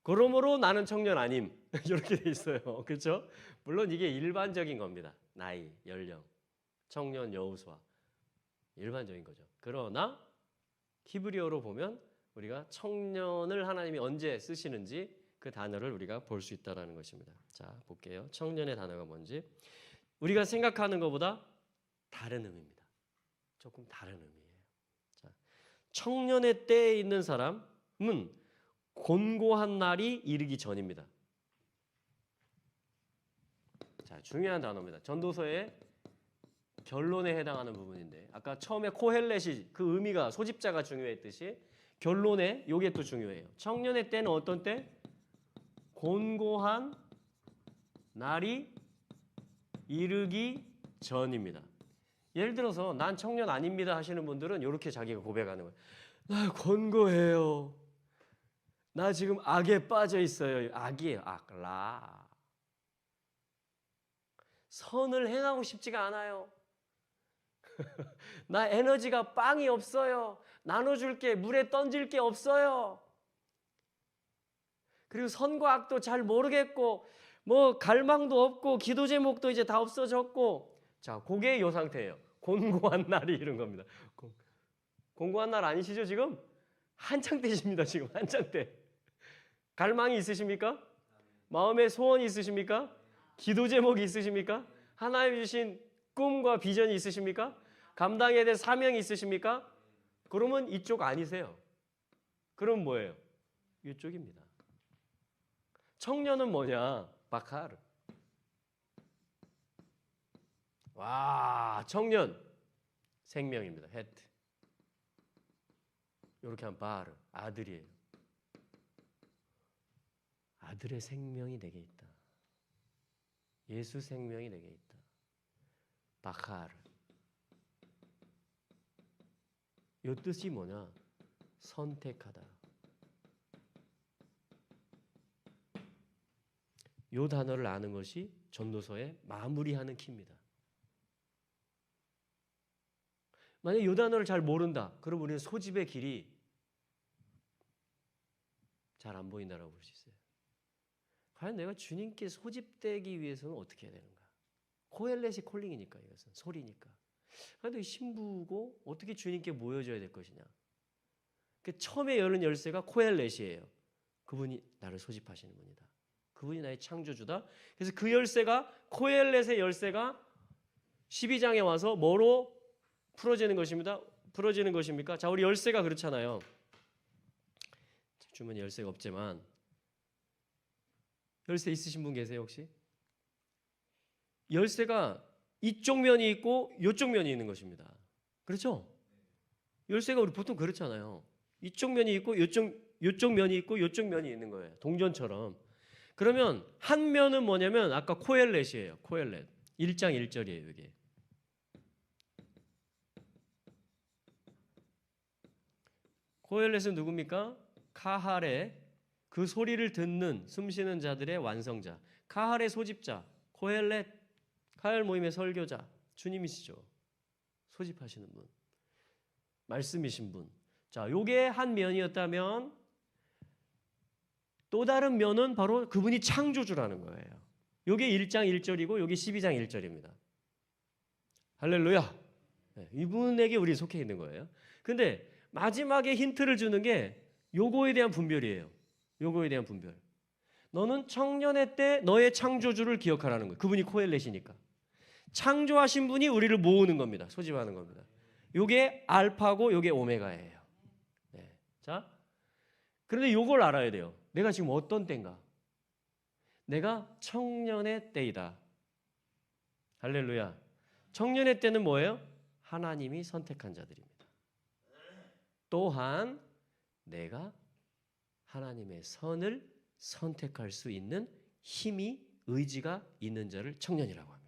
그러므로 나는 청년 아님. 이렇게 돼 있어요. 그렇죠? 물론 이게 일반적인 겁니다. 나이, 연령, 청년, 여우수와 일반적인 거죠. 그러나 히브리어로 보면 우리가 청년을 하나님이 언제 쓰시는지 그 단어를 우리가 볼 수 있다는 것입니다. 자, 볼게요. 청년의 단어가 뭔지. 우리가 생각하는 것보다 다른 의미입니다. 조금 다른 의미예요. 자, 청년의 때에 있는 사람은 곤고한 날이 이르기 전입니다. 자, 중요한 단어입니다. 전도서의 결론에 해당하는 부분인데 아까 처음에 코헬렛이 그 의미가 소집자가 중요했듯이 결론에 이게 또 중요해요. 청년의 때는 어떤 때? 곤고한 날이 이르기 전입니다. 예를 들어서 난 청년 아닙니다 하시는 분들은 이렇게 자기가 고백하는 거예요. 나 곤고해요. 나 지금 악에 빠져 있어요. 악이에요. 라. 선을 행하고 싶지가 않아요. 나 에너지가 빵이 없어요. 나눠줄 게 물에 던질 게 없어요. 그리고 선과 악도 잘 모르겠고 뭐 갈망도 없고 기도 제목도 이제 다 없어졌고 자, 그게 요 상태예요. 곤고한 날이 이런 겁니다. 곤고한 날 아니시죠 지금? 한창 때십니다 지금 한창 때. 갈망이 있으십니까? 마음에 소원이 있으십니까? 기도 제목이 있으십니까? 하나님 주신 꿈과 비전이 있으십니까? 감당해야 될 사명이 있으십니까? 그러면 이쪽 아니세요. 그럼 뭐예요? 이쪽입니다. 청년은 뭐냐? 바카르. 와, 청년 생명입니다. 헤트. 이렇게 하면 바르 아들이에요. 아들의 생명이 내게 있다. 예수 생명이 내게 있다. 바카르. 이 뜻이 뭐냐? 선택하다. 이 단어를 아는 것이 전도서의 마무리하는 키입니다. 만약 이 단어를 잘 모른다. 그럼 우리는 소집의 길이 잘 안 보인다라고 볼 수 있어요. 과연 내가 주님께 소집되기 위해서는 어떻게 해야 되는가? 코엘렛이 콜링이니까 이것은 소리니까. 그런데 신부고 어떻게 주님께 모여줘야 될 것이냐. 처음에 여는 열쇠가 코엘렛이에요. 그분이 나를 소집하시는 분이다. 그분이 나의 창조주다. 그래서 그 열쇠가 코엘렛의 열쇠가 12장에 와서 뭐로 풀어지는 것입니다. 풀어지는 것입니까? 자, 우리 열쇠가 그렇잖아요. 주머니 열쇠가 없지만 열쇠 있으신 분 계세요 혹시? 열쇠가 이쪽 면이 있고 이쪽 면이 있는 것입니다. 그렇죠? 열쇠가 우리 보통 그렇잖아요. 이쪽 면이 있고 이쪽 면이 있고 이쪽 면이 있는 거예요. 동전처럼. 그러면 한 면은 뭐냐면 아까 코엘렛이에요. 코엘렛. 1장 1절이에요, 이게. 코엘렛은 누굽니까? 카할의 그 소리를 듣는 숨쉬는 자들의 완성자. 카할의 소집자. 코엘렛. 카할 모임의 설교자. 주님이시죠. 소집하시는 분. 말씀이신 분. 자, 요게 한 면이었다면 또 다른 면은 바로 그분이 창조주라는 거예요. 요게 1장 1절이고 요게 12장 1절입니다. 할렐루야. 네, 이분에게 우리 속해 있는 거예요. 근데 마지막에 힌트를 주는 게 요거에 대한 분별이에요. 요거에 대한 분별. 너는 청년의 때 너의 창조주를 기억하라는 거예요. 그분이 코엘렛이니까. 창조하신 분이 우리를 모으는 겁니다. 소집하는 겁니다. 요게 알파고 요게 오메가예요. 네. 자, 그런데 요걸 알아야 돼요. 내가 지금 어떤 때인가? 내가 청년의 때이다. 할렐루야. 청년의 때는 뭐예요? 하나님이 선택한 자들입니다. 또한 내가 하나님의 선을 선택할 수 있는 힘이 의지가 있는 자를 청년이라고 합니다.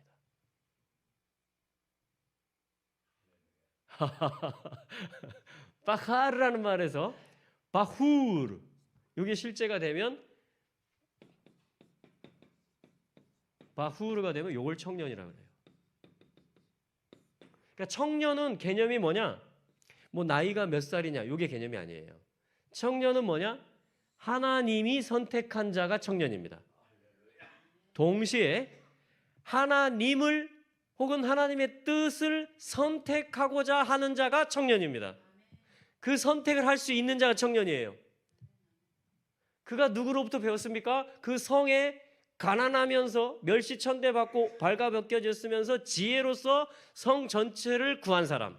바하르라는 말에서 바후르 이게 실제가 되면 바후르가 되면 요걸 청년이라고 해요. 그러니까 청년은 개념이 뭐냐? 뭐 나이가 몇 살이냐 요게 개념이 아니에요. 청년은 뭐냐? 하나님이 선택한 자가 청년입니다. 동시에 하나님을 혹은 하나님의 뜻을 선택하고자 하는 자가 청년입니다. 그 선택을 할 수 있는 자가 청년이에요. 그가 누구로부터 배웠습니까? 그 성에 가난하면서 멸시천대받고 발가벗겨졌으면서 지혜로서 성 전체를 구한 사람.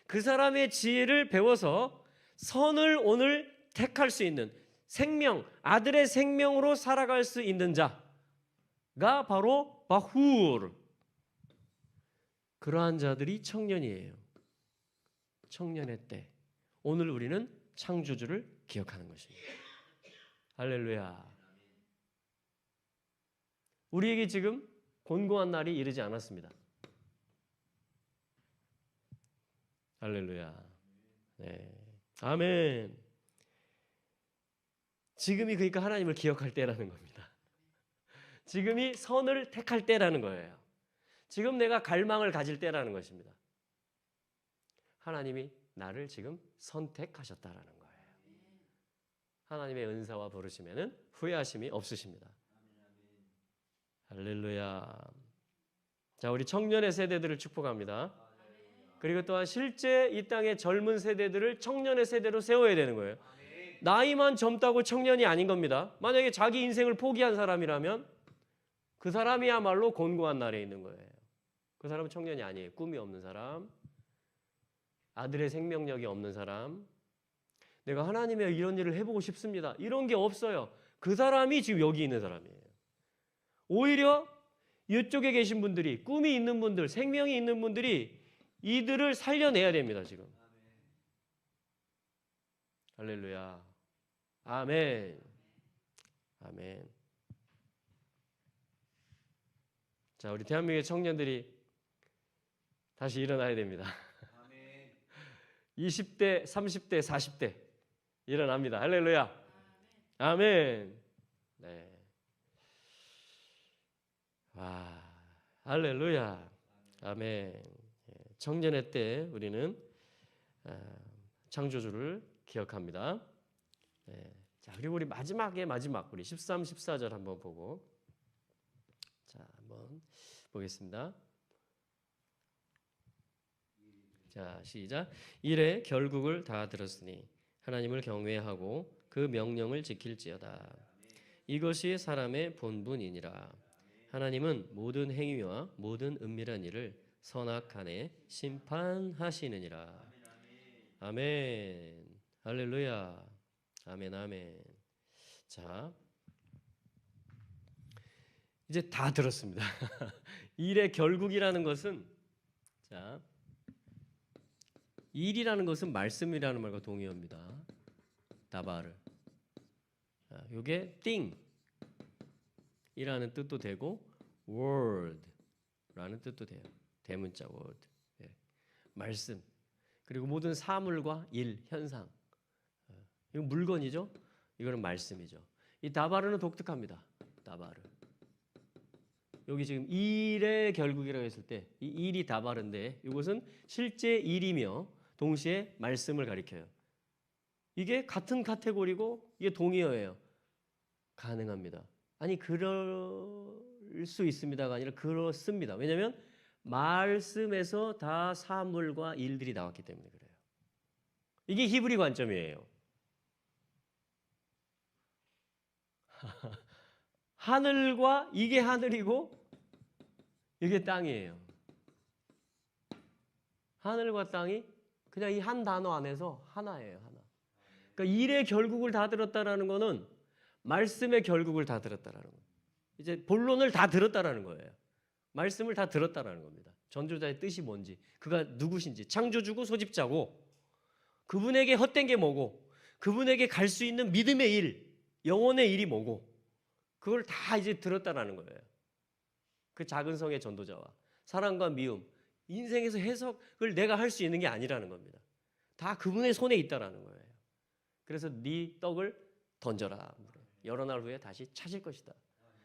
그 사람의 지혜를 배워서 선을 오늘 택할 수 있는 생명, 아들의 생명으로 살아갈 수 있는 자가 바로 바후르. 그러한 자들이 청년이에요. 청년의 때. 오늘 우리는 창조주를 기억하는 것입니다. 할렐루야. 우리에게 지금 곤고한 날이 이르지 않았습니다. 할렐루야. 네. 아멘. 지금이 그러니까 하나님을 기억할 때라는 겁니다. 지금이 선을 택할 때라는 거예요. 지금 내가 갈망을 가질 때라는 것입니다. 하나님이 나를 지금 선택하셨다라는 거예요. 하나님의 은사와 부르심에는 후회하심이 없으십니다. 할렐루야. 자, 우리 청년의 세대들을 축복합니다. 그리고 또한 실제 이 땅의 젊은 세대들을 청년의 세대로 세워야 되는 거예요. 나이만 젊다고 청년이 아닌 겁니다. 만약에 자기 인생을 포기한 사람이라면 그 사람이야말로 곤고한 날에 있는 거예요. 그 사람은 청년이 아니에요. 꿈이 없는 사람, 아들의 생명력이 없는 사람, 내가 하나님의 이런 일을 해보고 싶습니다. 이런 게 없어요. 그 사람이 지금 여기 있는 사람이에요. 오히려 이쪽에 계신 분들이, 꿈이 있는 분들, 생명이 있는 분들이 이들을 살려내야 됩니다. 지금. 할렐루야. 아멘. 아멘. 자, 우리 대한민국의 청년들이 다시 일어나야 됩니다. 20대, 30대, 40대 일어납니다. 할렐루야. 아멘. 네. 와, 할렐루야. 아멘. 청년의 때 우리는 창조주를 기억합니다. 네. 자, 그리고 우리 마지막 우리 13, 14절 한번 보고 자, 한번 보겠습니다. 자, 시작. 이래 결국을 다 들었으니 하나님을 경외하고 그 명령을 지킬지어다. 이것이 사람의 본분이니라. 하나님은 모든 행위와 모든 은밀한 일을 선악간에 심판하시느니라. 아멘. 할렐루야. 아멘, 아멘. 자, 이제 다 들었습니다. 일의 결국이라는 것은, 자, 일이라는 것은 말씀이라는 말과 동의어입니다. 다바르. 이게 thing이라는 뜻도 되고 word라는 뜻도 돼요. 대문자 word. 예. 말씀. 그리고 모든 사물과 일, 현상. 이건 물건이죠. 이거는 말씀이죠. 이 다바르는 독특합니다. 다바르. 여기 지금 일의 결국이라고 했을 때 이 일이 다바르인데 이것은 실제 일이며 동시에 말씀을 가리켜요. 이게 같은 카테고리고 이게 동의어예요. 가능합니다. 아니 그럴 수 있습니다가 아니라 그렇습니다. 왜냐하면 말씀에서 다 사물과 일들이 나왔기 때문에 그래요. 이게 히브리 관점이에요. 하늘과 이게 하늘이고 이게 땅이에요. 하늘과 땅이 그냥 이 한 단어 안에서 하나예요. 하나. 그러니까 일의 결국을 다 들었다라는 거는 말씀의 결국을 다 들었다라는 거예요. 이제 본론을 다 들었다라는 거예요. 말씀을 다 들었다라는 겁니다. 전조자의 뜻이 뭔지, 그가 누구신지, 창조주고 소집자고, 그분에게 헛된 게 뭐고, 그분에게 갈 수 있는 믿음의 일, 영혼의 일이 뭐고, 그걸 다 이제 들었다라는 거예요. 그 작은 성의 전도자와 사랑과 미움, 인생에서 해석을 내가 할 수 있는 게 아니라는 겁니다. 다 그분의 손에 있다라는 거예요. 그래서 네 떡을 던져라. 여러 날 후에 다시 찾을 것이다.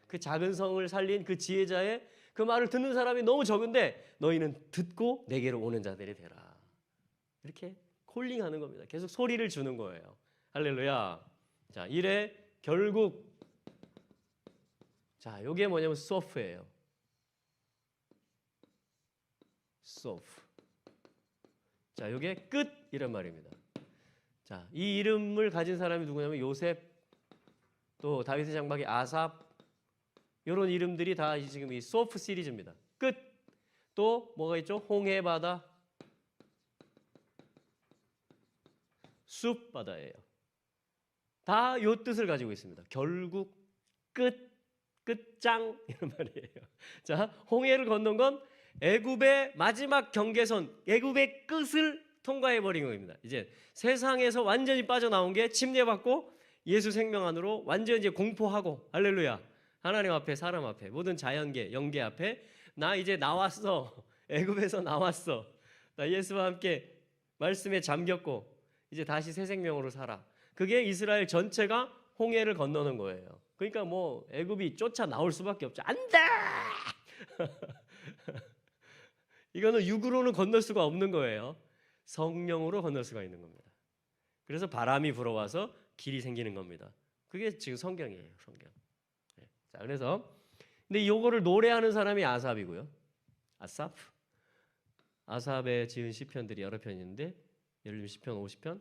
그 작은 성을 살린 그 지혜자의 그 말을 듣는 사람이 너무 적은데 너희는 듣고 내게로 오는 자들이 되라. 이렇게 콜링하는 겁니다. 계속 소리를 주는 거예요. 할렐루야. 자, 일의 결국. 자, 이게 뭐냐면 소프예요. 소프. 자, 이게 끝 이런 말입니다. 자, 이 이름을 가진 사람이 누구냐면 요셉, 또 다윗의 장막의 아삽, 이런 이름들이 다 지금 이 소프 시리즈입니다. 끝. 또 뭐가 있죠? 홍해 바다, 숲 바다예요. 다 요 뜻을 가지고 있습니다. 결국, 끝, 끝장 이런 말이에요. 자, 홍해를 건넌 건 애굽의 마지막 경계선, 애굽의 끝을 통과해 버린 겁니다. 이제 세상에서 완전히 빠져나온 게 침례받고 예수 생명 안으로 완전히 이제 공포하고, 할렐루야. 하나님 앞에, 사람 앞에, 모든 자연계, 영계 앞에 나 이제 나왔어. 애굽에서 나왔어. 나 예수와 함께 말씀에 잠겼고 이제 다시 새 생명으로 살아. 그게 이스라엘 전체가 홍해를 건너는 거예요. 그러니까 뭐 애굽이 쫓아 나올 수밖에 없죠. 안 돼! 이거는 육으로는 건널 수가 없는 거예요. 성령으로 건널 수가 있는 겁니다. 그래서 바람이 불어와서 길이 생기는 겁니다. 그게 지금 성경이에요. 성경. 네. 자, 그래서 근데 요거를 노래하는 사람이 아삽이고요. 아사프. 아삽에 지은 시편들이 여러 편이 있는데 예를 들면 시편 50편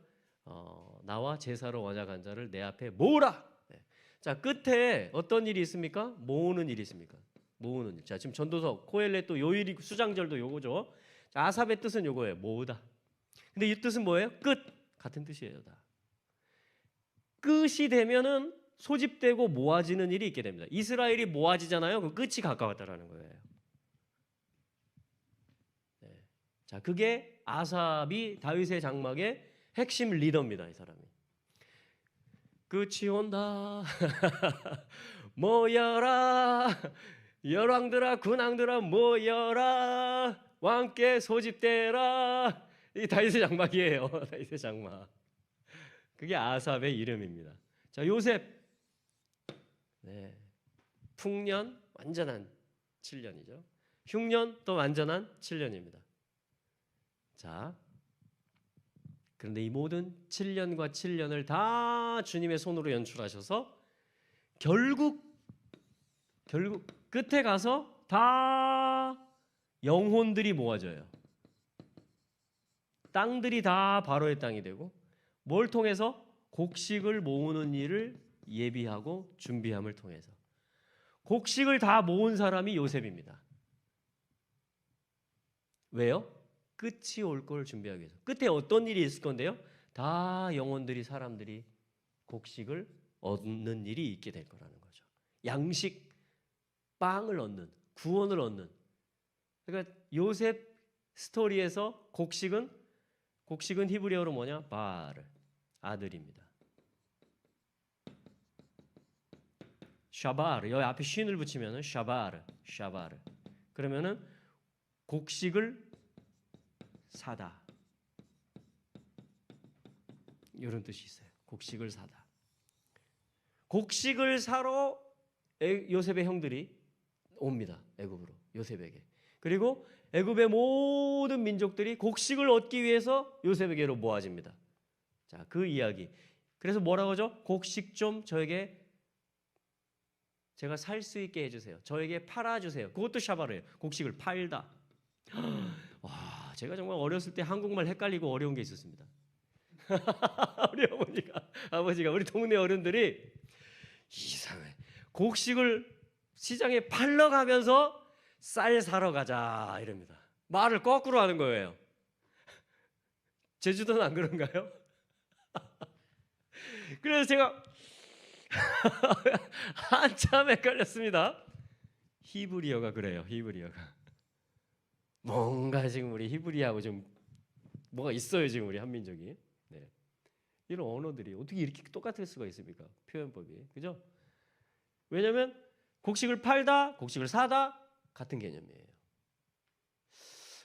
나와 제사로 언약한 자를 내 앞에 모으라. 네. 자, 끝에 어떤 일이 있습니까? 모으는 일이 있습니까? 모으는 일. 자, 지금 전도서 코엘렛도 요 일이 수장절도 요거죠. 자, 아삽의 뜻은 요거예요. 모으다. 근데 이 뜻은 뭐예요? 끝. 같은 뜻이에요, 다. 끝이 되면은 소집되고 모아지는 일이 있게 됩니다. 이스라엘이 모아지잖아요. 그 끝이 가까웠다라는 거예요. 네. 자, 그게 아삽이 다윗의 장막의 핵심 리더입니다. 이 사람이. 끝이 온다. 모여라. 열왕들아 군왕들아 모여라. 왕께 소집되라. 이 다윗의 장막이에요. 다윗의 장막. 그게 아삽의 이름입니다. 자, 요셉. 네. 풍년 완전한 7년이죠. 흉년 또 완전한 7년입니다. 자, 그런데 이 모든 7년과 7년을 다 주님의 손으로 연출하셔서 결국 끝에 가서 다 영혼들이 모아져요. 땅들이 다 바로의 땅이 되고 뭘 통해서? 곡식을 모으는 일을 예비하고 준비함을 통해서. 곡식을 다 모은 사람이 요셉입니다. 왜요? 끝이 올 걸 준비하기 위해서. 끝에 어떤 일이 있을 건데요? 다 영혼들이, 사람들이 곡식을 얻는 일이 있게 될 거라는 거죠. 양식, 빵을 얻는, 구원을 얻는. 그러니까 요셉 스토리에서 곡식은 히브리어로 뭐냐? 바르, 아들입니다. 샤바르, 여기 앞에 쉰을 붙이면은 샤바르. 그러면은 곡식을 사다, 이런 뜻이 있어요. 곡식을 사다. 곡식을 사러 요셉의 형들이 옵니다. 애굽으로, 요셉에게. 그리고 애굽의 모든 민족들이 곡식을 얻기 위해서 요셉에게로 모아집니다. 자, 그 이야기. 그래서 뭐라고 하죠? 곡식 좀 저에게, 제가 살 수 있게 해주세요. 저에게 팔아주세요. 그것도 샤바르예요. 곡식을 팔다. 와, 제가 정말 어렸을 때 한국말 헷갈리고 어려운 게 있었습니다. 우리 아버지가 우리 동네 어른들이 이상해. 곡식을 시장에 팔러 가면서 쌀 사러 가자 이럽니다. 말을 거꾸로 하는 거예요. 제주도는 안 그런가요? 그래서 제가 한참 헷갈렸습니다. 히브리어가 그래요. 히브리어가 뭔가 지금 우리 히브리하고 좀 뭐가 있어요. 지금 우리 한민족이. 네. 이런 언어들이 어떻게 이렇게 똑같을 수가 있습니까? 표현법이. 그죠? 왜냐하면 곡식을 팔다, 곡식을 사다 같은 개념이에요.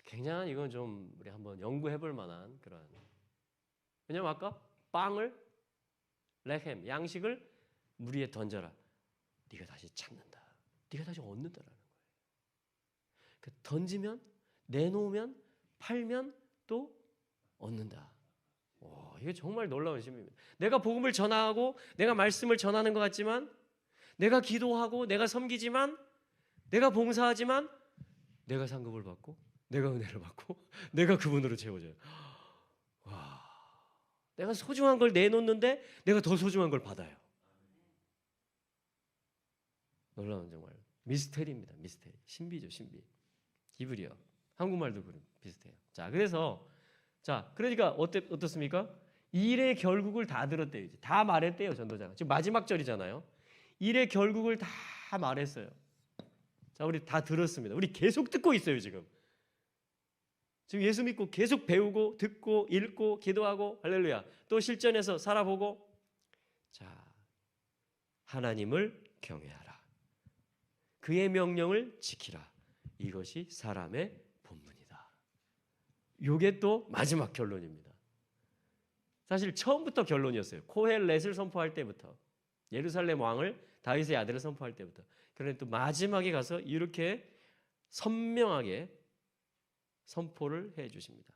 굉장히 이건 좀 우리 한번 연구해 볼 만한 그런. 왜냐면 아까 빵을, 레헴, 양식을 물 위에 던져라. 네가 다시 찾는다. 네가 다시 얻는다라는 거예요. 그 던지면, 내놓으면, 팔면 또 얻는다. 오, 이게 정말 놀라운 신비입니다. 내가 복음을 전하고 내가 말씀을 전하는 것 같지만, 내가 기도하고 내가 섬기지만, 내가 봉사하지만, 내가 상급을 받고, 내가 은혜를 받고, 내가 그분으로 채워져요. 와, 내가 소중한 걸 내놓는데 내가 더 소중한 걸 받아요. 놀라운 정말 미스테리입니다. 미스테리. 신비죠, 신비. 히브리어. 한국말도 비슷해요. 자, 그래서 그러니까 어떻습니까? 일의 결국을 다 들었대요. 이제 다 말했대요, 전도자가. 지금 마지막 절이잖아요. 일의 결국을 다 말했어요. 자, 우리 다 들었습니다. 우리 계속 듣고 있어요, 지금. 지금 예수 믿고 계속 배우고 듣고 읽고 기도하고 할렐루야. 또 실전에서 살아보고. 자, 하나님을 경외하라. 그의 명령을 지키라. 이것이 사람의 본분이다. 이게 또 마지막 결론입니다. 사실 처음부터 결론이었어요. 코헬렛을 선포할 때부터, 예루살렘 왕을, 다윗의 아들을 선포할 때부터. 그런데 또 마지막에 가서 이렇게 선명하게 선포를 해 주십니다.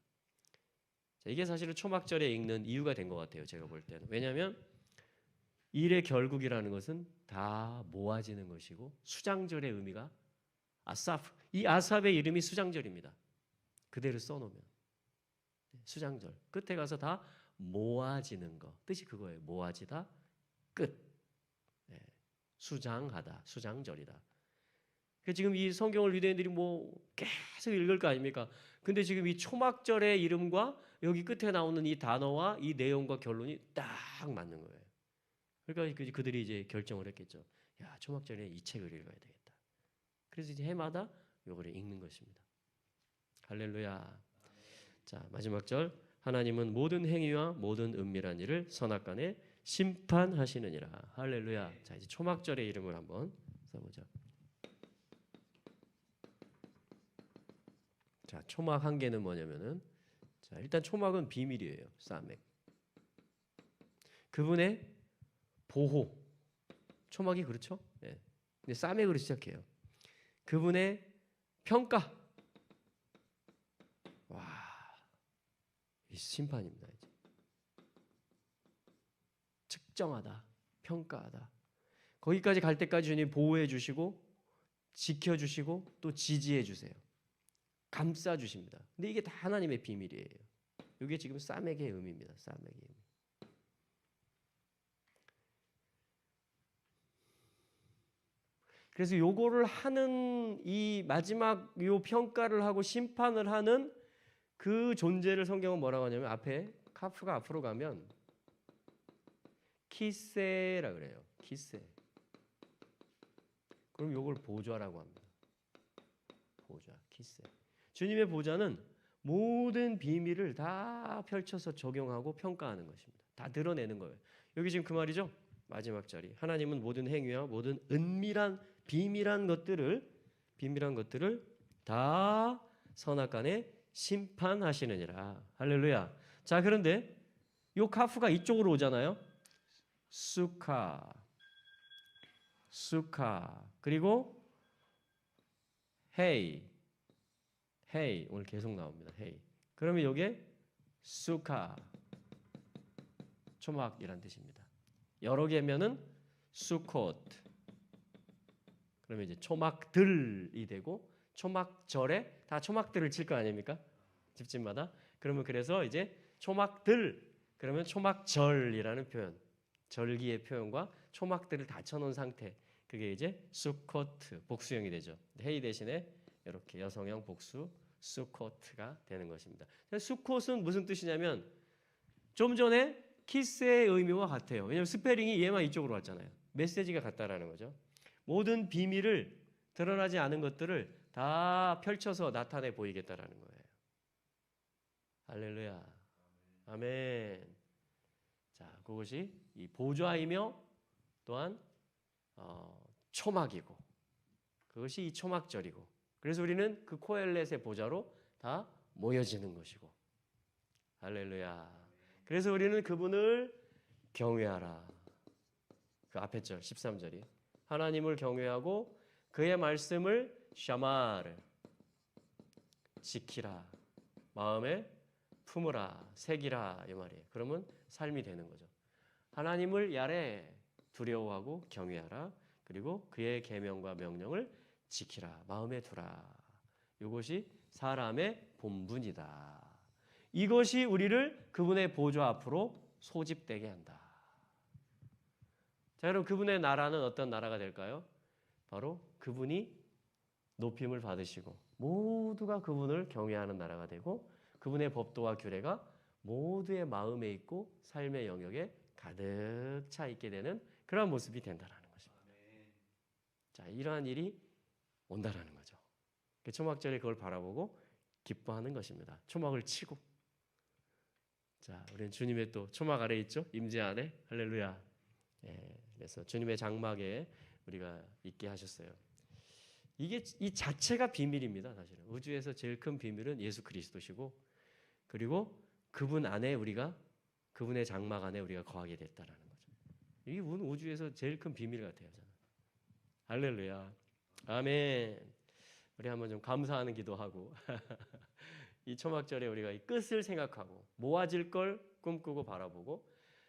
이게 사실은 초막절에 읽는 이유가 된 것 같아요. 제가 볼 때는. 왜냐하면 일의 결국이라는 것은 다 모아지는 것이고, 수장절의 의미가 아사프, 이 아삽의 이름이 수장절입니다. 그대로 써놓으면 수장절 끝에 가서 다 모아지는 거, 뜻이 그거예요. 모아지다, 끝. 네. 수장하다, 수장절이다. 지금 이 성경을 유대인들이 계속 읽을 거 아닙니까? 근데 지금 이 초막절의 이름과 여기 끝에 나오는 이 단어와 이 내용과 결론이 딱 맞는 거예요. 그러니까 그들이 이제 결정을 했겠죠. 야, 초막절에 이 책을 읽어야 되겠다. 그래서 이제 해마다 요거를 읽는 것입니다. 할렐루야. 자, 마지막 절. 하나님은 모든 행위와 모든 은밀한 일을 선악간에 심판하시느니라. 할렐루야. 자, 이제 초막절의 이름을 한번 써보죠. 자, 초막 한 개는 뭐냐면은, 자, 일단 초막은 비밀이에요. 사맥. 그분의 보호. 초막이 그렇죠? 네. 근데 사맥으로 시작해요. 그분의 평가. 와, 이 심판입니다. 이제. 측정하다, 평가하다. 거기까지 갈 때까지 주님 보호해 주시고, 지켜 주시고, 또 지지해 주세요. 감싸 주십니다. 근데 이게 다 하나님의 비밀이에요. 이게 지금 싸매기의 의미입니다. 싸매기의 의미. 그래서 요거를 하는 이 마지막 요 평가를 하고 심판을 하는 그 존재를 성경은 뭐라고 하냐면 앞에 카프가 앞으로 가면 키세라 그래요. 키세. 그럼 요걸 보좌라고 합니다. 보좌, 키세. 주님의 보좌는 모든 비밀을 다 펼쳐서 적용하고 평가하는 것입니다. 다 드러내는 거예요. 여기 지금 그 말이죠. 마지막 자리. 하나님은 모든 행위와 모든 은밀한 비밀한 것들을 다 선악간에 심판하시느니라. 할렐루야. 자, 그런데 요 카프가 이쪽으로 오잖아요. 수카. 그리고 헤이. 오늘 계속 나옵니다. 헤이. 그러면 요게 수카. 초막이란 뜻입니다. 여러 개면은 수콧. 그러면 이제 초막들이 되고 초막절에 다 초막들을 칠 거 아닙니까? 집집마다. 그러면 그래서 이제 초막들 그러면 초막절이라는 표현, 절기의 표현과 초막들을 다 쳐놓은 상태. 그게 이제 수코트 복수형이 되죠. 헤이 대신에 이렇게 여성형 복수 수코트가 되는 것입니다. 수콧은 무슨 뜻이냐면 좀 전에 키스의 의미와 같아요. 왜냐하면 스페링이 얘만 이쪽으로 왔잖아요. 메시지가 같다라는 거죠. 모든 비밀을 드러나지 않은 것들을 다 펼쳐서 나타내 보이겠다라는 거예요. 할렐루야. 아멘. 자, 그것이 이 보좌이며 또한 초막이고 그것이 이 초막절이고 그래서 우리는 그 코엘렛의 보좌로 다 모여지는 것이고 할렐루야. 그래서 우리는 그분을 경외하라. 그 앞에 절 13절이 하나님을 경외하고 그의 말씀을 샤마를 지키라. 마음에 품으라. 새기라. 이 말이에요. 그러면 삶이 되는 거죠. 하나님을 야래 두려워하고 경외하라. 그리고 그의 계명과 명령을 지키라. 마음에 두라. 이것이 사람의 본분이다. 이것이 우리를 그분의 보좌 앞으로 소집되게 한다. 자, 여러분 그분의 나라는 어떤 나라가 될까요? 바로 그분이 높임을 받으시고 모두가 그분을 경외하는 나라가 되고 그분의 법도와 규례가 모두의 마음에 있고 삶의 영역에 가득 차 있게 되는 그런 모습이 된다라는 것입니다. 자, 이러한 일이 온다라는 거죠. 초막절에 그걸 바라보고 기뻐하는 것입니다. 초막을 치고. 자, 우리는 주님의 또 초막 아래 있죠. 임재 안에. 할렐루야. 예, 그래서 주님의 장막에 우리가 있게 하셨어요. 이게 이 자체가 비밀입니다. 사실은 우주에서 제일 큰 비밀은 예수 그리스도시고 그리고 그분 안에 우리가 그분의 장막 안에 우리가 거하게 됐다라는 거죠. 이게 우주에서 제일 큰 비밀 같아요. 저는. 할렐루야. 아멘. 우리 한번 좀 감사하는 기도하고 이 초막절에 우리가 이 끝을 생각하고 모아질 걸 꿈꾸고 바라보고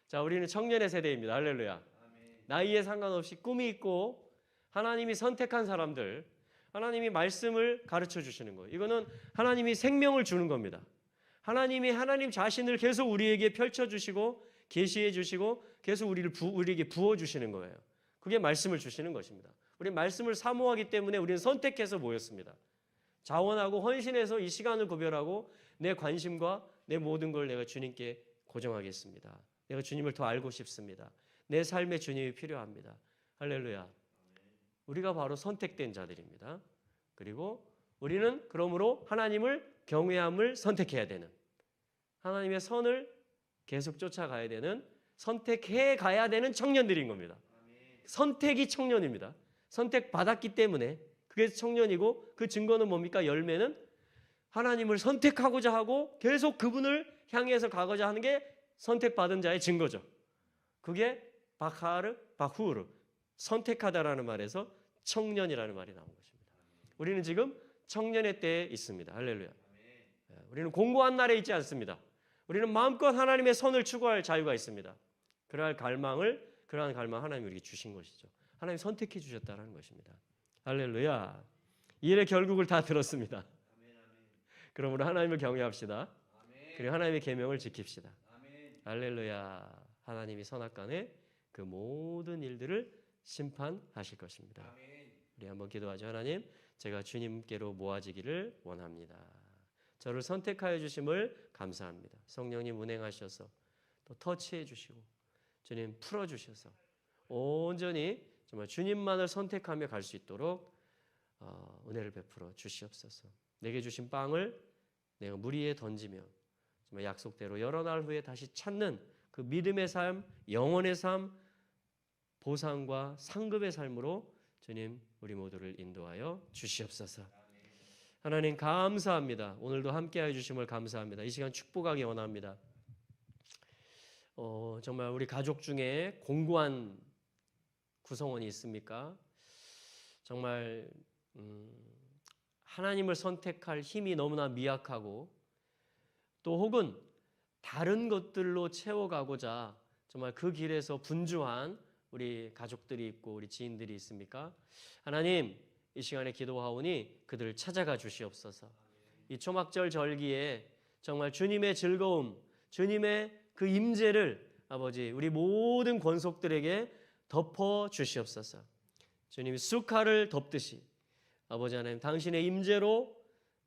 자, 우리는 청년의 세대입니다. 할렐루야. 아멘. 나이에 상관없이 꿈이 있고 하나님이 선택한 사람들 하나님이 말씀을 가르쳐 주시는 거예요. 이거는 하나님이 생명을 주는 겁니다. 하나님이 하나님 자신을 계속 우리에게 펼쳐주시고 계시해 주시고 계속 우리에게 부어주시는 거예요. 그게 말씀을 주시는 것입니다. 우리 말씀을 사모하기 때문에 우리는 선택해서 모였습니다. 자원하고 헌신해서 이 시간을 구별하고 내 관심과 내 모든 걸 내가 주님께 고정하겠습니다. 내가 주님을 더 알고 싶습니다. 내 삶에 주님이 필요합니다. 할렐루야. 우리가 바로 선택된 자들입니다. 그리고 우리는 그러므로 하나님을 경외함을 선택해야 되는 하나님의 선을 계속 쫓아가야 되는 선택해 가야 되는 청년들인 겁니다. 선택이 청년입니다. 선택받았기 때문에 그게 청년이고 그 증거는 뭡니까? 열매는 하나님을 선택하고자 하고 계속 그분을 향해서 가고자 하는 게 선택받은 자의 증거죠. 그게 바후르 선택하다라는 말에서 청년이라는 말이 나온 것입니다. 우리는 지금 청년의 때에 있습니다. 할렐루야. 우리는 공고한 날에 있지 않습니다. 우리는 마음껏 하나님의 선을 추구할 자유가 있습니다. 그러한 갈망 하나님이 우리에게 주신 것이죠. 하나님 선택해 주셨다는 것입니다. 할렐루야. 이 일의 결국을 다 들었습니다. 그러므로 하나님을 경외합시다. 그리고 하나님의 계명을 지킵시다. 할렐루야. 하나님이 선악간에 그 모든 일들을 심판하실 것입니다. 우리 한번 기도하죠. 하나님, 제가 주님께로 모아지기를 원합니다. 저를 선택하여 주심을 감사합니다. 성령님 운행하셔서 또 터치해 주시고 주님 풀어주셔서 온전히 정말 주님만을 선택하며 갈 수 있도록 은혜를 베풀어 주시옵소서. 내게 주신 빵을 내가 물 위에 던지며 정말 약속대로 여러 날 후에 다시 찾는 그 믿음의 삶, 영혼의 삶, 보상과 상급의 삶으로 주님 우리 모두를 인도하여 주시옵소서. 하나님 감사합니다. 오늘도 함께해 주심을 감사합니다. 이 시간 축복하기 원합니다. 정말 우리 가족 중에 공고한 구성원이 있습니까? 정말 하나님을 선택할 힘이 너무나 미약하고 또 혹은 다른 것들로 채워가고자 정말 그 길에서 분주한 우리 가족들이 있고 우리 지인들이 있습니까? 하나님, 이 시간에 기도하오니 그들을 찾아가 주시옵소서. 이 초막절 절기에 정말 주님의 즐거움, 주님의 그 임재를 아버지 우리 모든 권속들에게 덮어 주시옵소서. 주님이 쑥칼을 덮듯이 아버지 하나님 당신의 임재로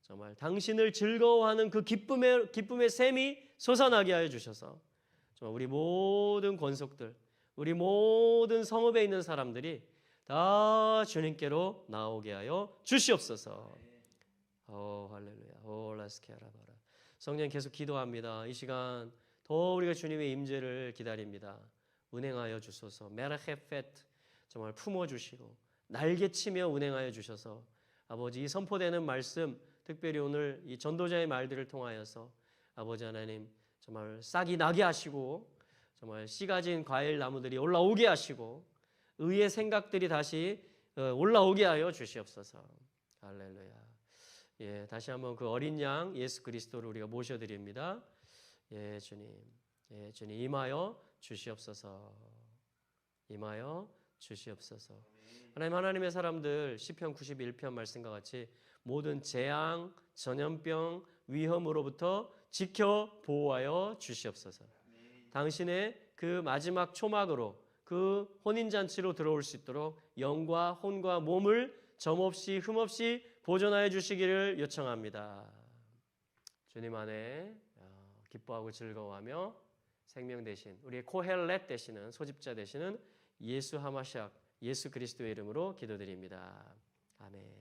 정말 당신을 즐거워하는 그 기쁨의 샘이 솟아나게 하여 주셔서 정말 우리 모든 권속들, 우리 모든 성읍에 있는 사람들이 다 주님께로 나오게 하여 주시옵소서. 할렐루야. 라스케아라바라. 성령 계속 기도합니다. 이 시간 더 우리가 주님의 임재를 기다립니다. 운행하여 주소서. 메라헤페트 정말 품어주시고 날개치며 운행하여 주셔서 아버지 이 선포되는 말씀 특별히 오늘 이 전도자의 말들을 통하여서 아버지 하나님 정말 싹이 나게 하시고 정말 씨 가진 과일 나무들이 올라오게 하시고 의의 생각들이 다시 올라오게 하여 주시옵소서. 할렐루야. 예, 다시 한번 그 어린 양 예수 그리스도를 우리가 모셔드립니다. 예, 주님. 예, 주님 임하여 주시옵소서. 임하여 주시옵소서. 하나님, 하나님의 사람들 시편 91편 말씀과 같이 모든 재앙, 전염병, 위험으로부터 지켜 보호하여 주시옵소서. 당신의 그 마지막 초막으로 그 혼인잔치로 들어올 수 있도록 영과 혼과 몸을 점없이 흠없이 보존하여 주시기를 요청합니다. 주님 안에 기뻐하고 즐거워하며 생명 되신 우리의 코헬렛 되시는 소집자 되시는 예수 하마샥 예수 그리스도의 이름으로 기도드립니다. 아멘.